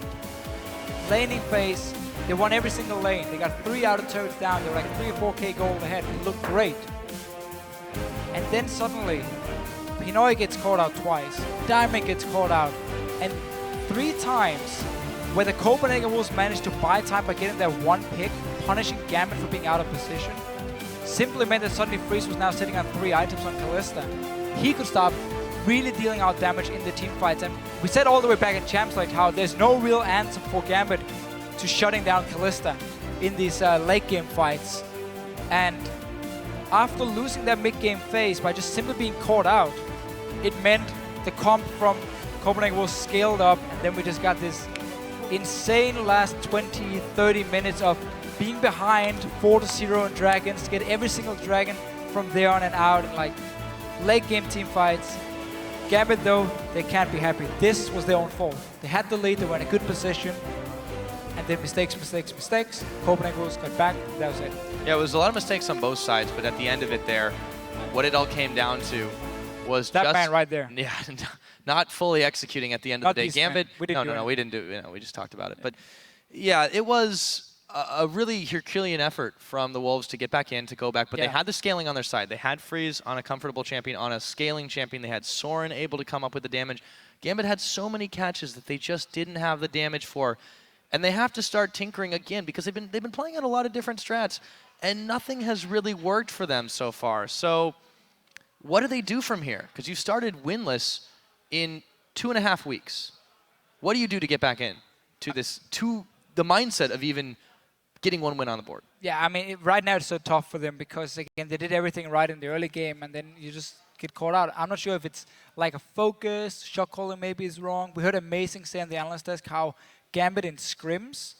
laning phase. They won every single lane. They got 3 outer turrets down. They were like 3 or 4k gold ahead. It looked great. And then suddenly, Pinoy gets caught out twice. Diamond gets caught out. And 3 times where the Copenhagen Wolves managed to buy time by getting their 1 pick, punishing Gambit for being out of position, simply meant that suddenly Freeze was now sitting on 3 items on Kalista. He could start really dealing out damage in the team fights. And we said all the way back in Champs like how there's no real answer for Gambit to shutting down Kalista in these late game fights. And after losing that mid game phase by just simply being caught out, it meant the comp from Copenhagen was scaled up, and then we just got this insane last 20-30 minutes of being behind 4-0 in dragons to get every single dragon from there on and out, and like late game team fights. Gambit though, they can't be happy. This was their own fault. They had the lead, they were in a good position, and then mistakes. Copenhagen Wolves got back, that was it. Yeah, it was a lot of mistakes on both sides, but at the end of it there, what it all came down to was that just, man right there. Yeah, not fully executing at the end of the day. Gambit, we didn't do it. We just talked about it. But yeah, it was a really Herculean effort from the Wolves to get back in, to go back, but they had the scaling on their side. They had Freeze on a comfortable champion, on a scaling champion. They had Soren able to come up with the damage. Gambit had so many catches that they just didn't have the damage for. And they have to start tinkering again because they've been playing out a lot of different strats, and nothing has really worked for them so far. So what do they do from here? Because you started winless in 2.5 weeks. What do you do to get back in to this, to the mindset of even getting 1 win on the board? Yeah, I mean, right now it's so tough for them because, again, they did everything right in the early game, and then you just get caught out. I'm not sure if it's like a focus, shot calling maybe is wrong. We heard Amazing say on the analyst desk how Gambit in scrims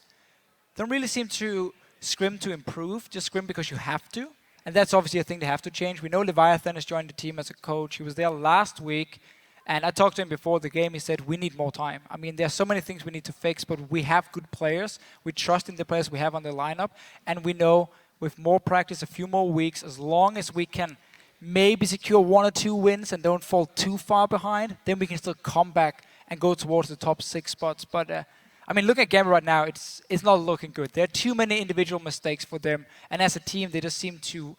don't really seem to scrim to improve, just scrim because you have to. And that's obviously a thing they have to change. We know Leviathan has joined the team as a coach. He was there last week. And I talked to him before the game. He said, we need more time. I mean, there's so many things we need to fix, but we have good players. We trust in the players we have on the lineup. And we know with more practice, a few more weeks, as long as we can maybe secure 1 or 2 wins and don't fall too far behind, then we can still come back and go towards the top 6 spots. But I mean, looking at Gambit right now, it's not looking good. There are too many individual mistakes for them, and as a team, they just seem to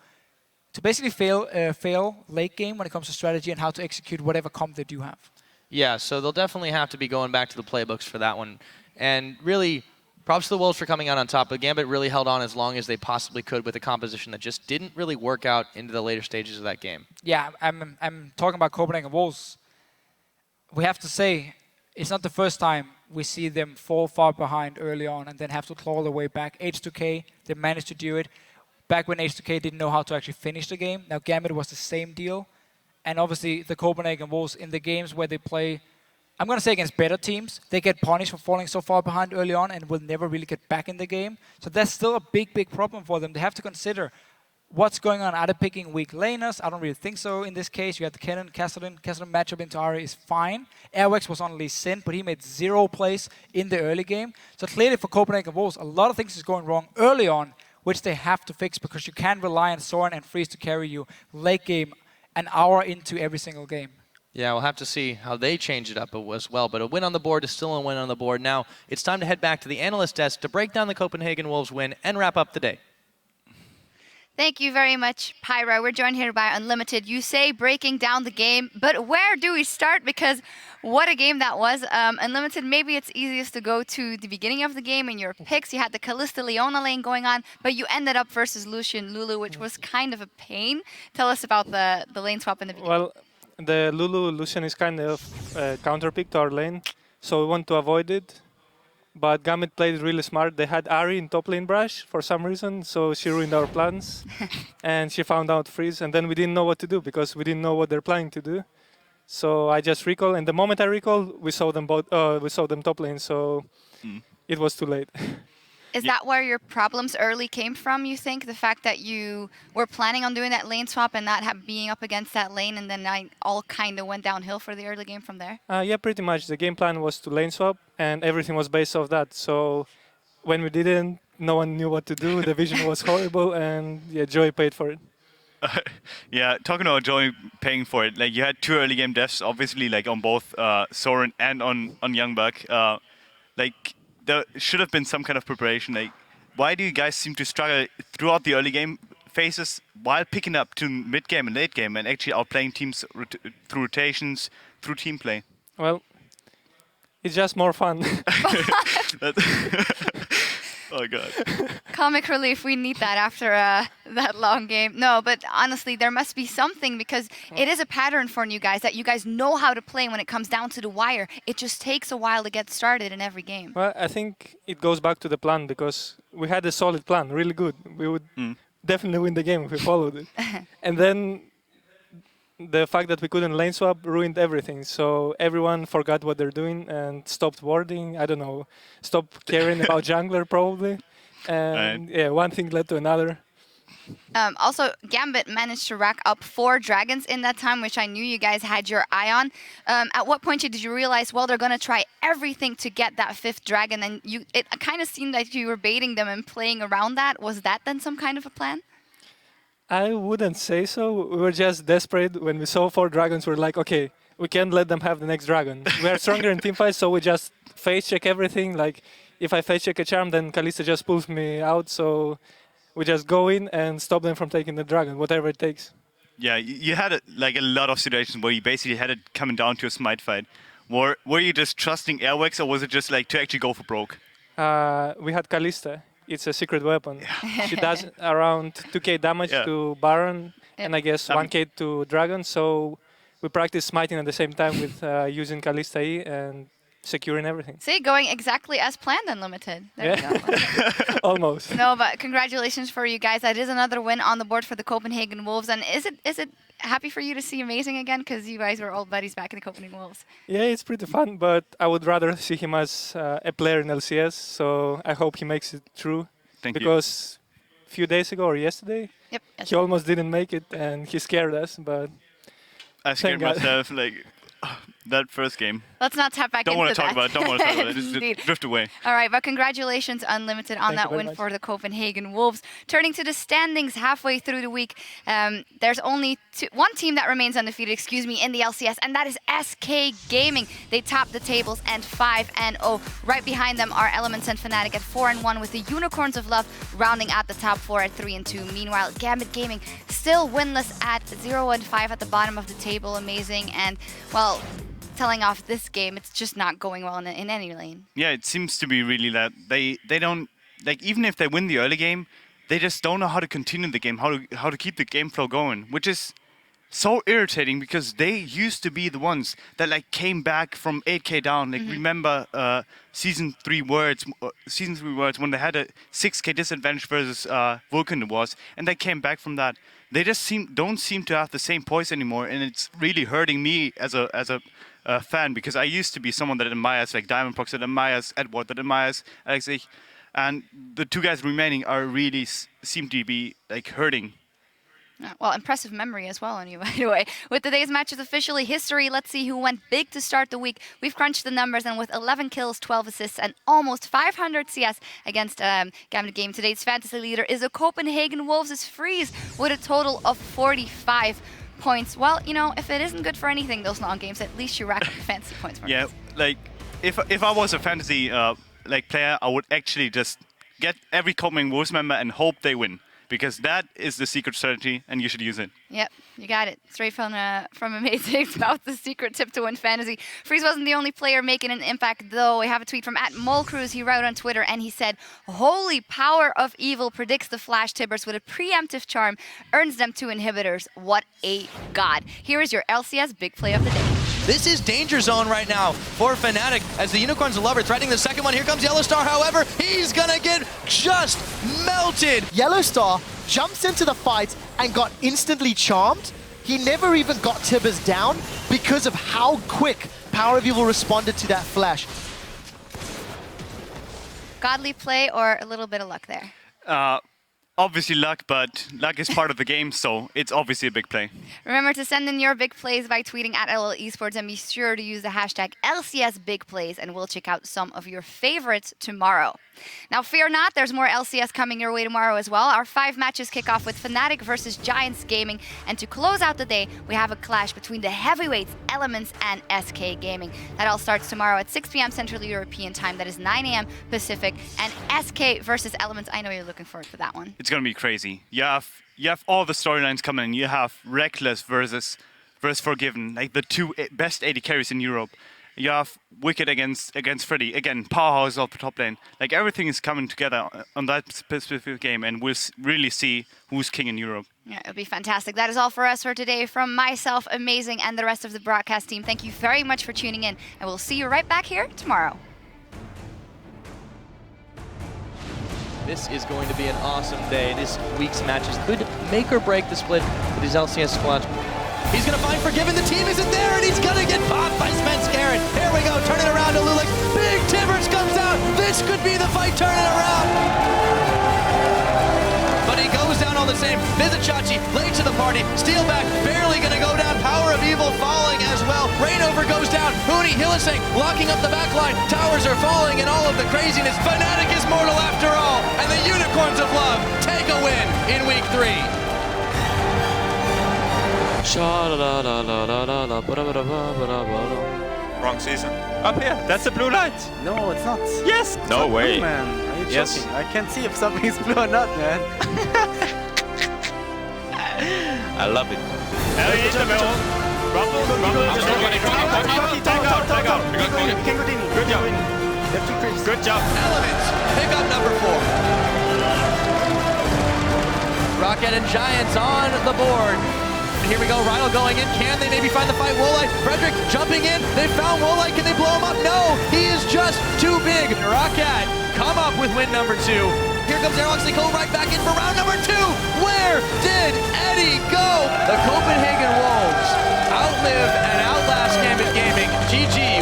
basically fail late game when it comes to strategy and how to execute whatever comp they do have. Yeah, so they'll definitely have to be going back to the playbooks for that one. And really, props to the Wolves for coming out on top. But Gambit really held on as long as they possibly could with a composition that just didn't really work out into the later stages of that game. Yeah, I'm talking about Copenhagen Wolves. We have to say, it's not the first time we see them fall far behind early on and then have to claw their way back. H2K, they managed to do it. Back when H2K didn't know how to actually finish the game. Now Gambit was the same deal. And obviously the Copenhagen Wolves in the games where they play, I'm going to say against better teams, they get punished for falling so far behind early on and will never really get back in the game. So that's still a big, big problem for them. They have to consider what's going on. Are they picking weak laners? I don't really think so in this case. You had the Kennen, Cassidy matchup into Ahri is fine. Airwax was on Lee Sin, but he made 0 plays in the early game. So clearly for Copenhagen Wolves, a lot of things is going wrong early on, which they have to fix because you can't rely on Soren and Freeze to carry you late game an hour into every single game. Yeah, we'll have to see how they change it up as well. But a win on the board is still a win on the board. Now it's time to head back to the analyst desk to break down the Copenhagen Wolves win and wrap up the day. Thank you very much, Pyra. We're joined here by Unlimited. You say breaking down the game, but where do we start? Because what a game that was. Unlimited, maybe it's easiest to go to the beginning of the game in your picks. You had the Kalista Leona lane going on, but you ended up versus Lucian Lulu, which was kind of a pain. Tell us about the lane swap in the beginning. Well, the Lulu Lucian is kind of counter pick to our lane, so we want to avoid it. But Gambit played really smart. They had Ahri in top lane brush for some reason, so she ruined our plans. And she found out Freeze, and then we didn't know what to do because we didn't know what they're planning to do. So I just recall, and the moment I recall, we saw them both. We saw them top lane, so it was too late. Is that where your problems early came from, you think? The fact that you were planning on doing that lane swap and not being up against that lane, and then all kind of went downhill for the early game from there? Yeah, pretty much. The game plan was to lane swap, and everything was based off that. So when we didn't, no one knew what to do. The vision was horrible, and yeah, Joey paid for it. Yeah, talking about Joey paying for it, like you had 2 early game deaths, obviously, like on both Soren and on Youngbuck. Like there should have been some kind of preparation. Like, why do you guys seem to struggle throughout the early game phases while picking up to mid game and late game and actually outplaying teams through rotations, through team play? Well, it's just more fun. Oh god. Comic relief, we need that after that long game. No, but honestly, there must be something because it is a pattern for you guys that you guys know how to play when it comes down to the wire. It just takes a while to get started in every game. Well, I think it goes back to the plan because we had a solid plan, really good. We would definitely win the game if we followed it. And then the fact that we couldn't lane swap ruined everything. So everyone forgot what they're doing and stopped warding. I don't know, stopped caring about jungler probably. And yeah, one thing led to another. Also, Gambit managed to rack up 4 dragons in that time, which I knew you guys had your eye on. At what point did you realize, well, they're going to try everything to get that 5th dragon? And it kind of seemed like you were baiting them and playing around that. Was that then some kind of a plan? I wouldn't say so. We were just desperate. When we saw 4 dragons, we were like, okay, we can't let them have the next dragon. We are stronger in teamfights, so we just face check everything. Like, if I face check a charm, then Kalista just pulls me out. So we just go in and stop them from taking the dragon, whatever it takes. Yeah, you had a lot of situations where you basically had it coming down to a smite fight. Were you just trusting Airwax, or was it just like to actually go for broke? We had Kalista. It's a secret weapon. Yeah. She does around 2k damage to Baron and I guess 1k to Dragon. So we practice smiting at the same time with using Kalista E and securing everything. See, going exactly as planned, Unlimited. There you go. Almost. No, but congratulations for you guys. That is another win on the board for the Copenhagen Wolves. And is it happy for you to see Amazing again? Because you guys were old buddies back in the Copenhagen Wolves. Yeah, it's pretty fun, but I would rather see him as a player in LCS. So I hope he makes it through. Thank you. because a few days ago or yesterday, Yep. he almost didn't make it and he scared us, but I scared God. myself like that first game. Let's not tap back Don't into want to talk that. about it. Don't want to talk about it. Indeed. Just drift away. All right, but congratulations, Unlimited, on Thank you that very win much. for the Copenhagen Wolves. Turning to the standings halfway through the week, there's only one team that remains undefeated, in the LCS, and that is SK Gaming. They top the tables and 5-0. Right behind them are Elements and Fnatic at 4-1, with the Unicorns of Love rounding out the top 4 at 3-2. Meanwhile, Gambit Gaming still winless at 0-5 at the bottom of the table. Amazing, and well, telling off this game, it's just not going well in any lane. Yeah, it seems to be really that they don't like, even if they win the early game, they just don't know how to continue the game, how to keep the game flow going, which is so irritating because they used to be the ones that like came back from 8K down. Like remember season 3 words when they had a 6K disadvantage versus Vulcan it was, and they came back from that. They just don't seem to have the same poise anymore, and it's really hurting me as a fan, because I used to be someone that admires like Diamondprox, that admires Edward, that admires Alexei, and the two guys remaining are really seem to be like hurting. Well, impressive memory as well, anyway. By the way, with today's matches officially history, let's see who went big to start the week. We've crunched the numbers, and with 11 kills, 12 assists, and almost 500 CS against Gambit Game, today's fantasy leader is a Copenhagen Wolves' Freeze with a total of 45 points. Well, you know, if it isn't good for anything, those long games, at least you rack up fantasy points for Yeah, us. like if I was a fantasy like player, I would actually just get every Copenhagen Wolves member and hope they win, because that is the secret strategy, and you should use it. Yep, you got it. Straight from Amazing's about the secret tip to win fantasy. Freeze wasn't the only player making an impact, though. We have a tweet from @MoleCruise. He wrote on Twitter, and he said, "Holy power of evil predicts the Flash Tibbers with a preemptive charm, earns them 2 inhibitors. What a god." Here is your LCS big play of the day. This is danger zone right now for Fnatic as the Unicorns of Love are threatening the second one. Here comes Yellowstar, however, he's gonna get just melted. Yellowstar jumps into the fight and got instantly charmed. He never even got Tibbers down because of how quick Power of Evil responded to that flash. Godly play or a little bit of luck there? Obviously luck, but luck is part of the game, so it's obviously a big play. Remember to send in your big plays by tweeting @LL Esports, and be sure to use the hashtag #LCSBigPlays, and we'll check out some of your favorites tomorrow. Now, fear not, there's more LCS coming your way tomorrow as well. Our 5 matches kick off with Fnatic versus Giants Gaming, and to close out the day, we have a clash between the heavyweights, Elements and SK Gaming. That all starts tomorrow at 6 p.m. Central European Time. That is 9 a.m. Pacific, and SK versus Elements. I know you're looking forward for that one. It's gonna be crazy. You have all the storylines coming. You have Reckless versus Forgiven, like the 2 best AD carries in Europe. You have Wicked against Freddy. Again, Powerhouse off the top lane. Like, everything is coming together on that specific game, and we'll really see who's king in Europe. Yeah, it'll be fantastic. That is all for us for today. From myself, Amazing, and the rest of the broadcast team, thank you very much for tuning in, and we'll see you right back here tomorrow. This is going to be an awesome day. This week's matches could make or break the split with his LCS squad. He's going to find Forgiven. The team isn't there, and he's going to get popped by Svenskeren. Here we go. Turn it around to Lulix. Big Tibbers comes out. This could be the fight. Turn it around. But he goes down all the same. Vizichachi late to the party. Steal back. Barely going to go down. Power of Evil falling as well. Rainover goes down. Huni Hillising locking up the back line. Towers are falling and all of the craziness. Fnatic is mortal after all. And the Unicorns of Love take a win in week 3. Wrong season. Up here, that's a blue light. No, it's not. Yes. It's No not way. Blue, man. Are you Yes. joking? I can't see if something is blue or not, man. I love it. Rumble. Take out. Good job. Good job. Elements pick up number 4. Rocket and Giants on the board. And here we go, Rydal going in. Can they maybe find the fight? Woolite, Frederick jumping in. They found Woolite. Can they blow him up? No, he is just too big. Rocket come up with win number 2. Here comes Aerox. They go right back in for round number 2. Where did Eddie go? The Copenhagen Wolves outlive and outlast Gambit Gaming. GG.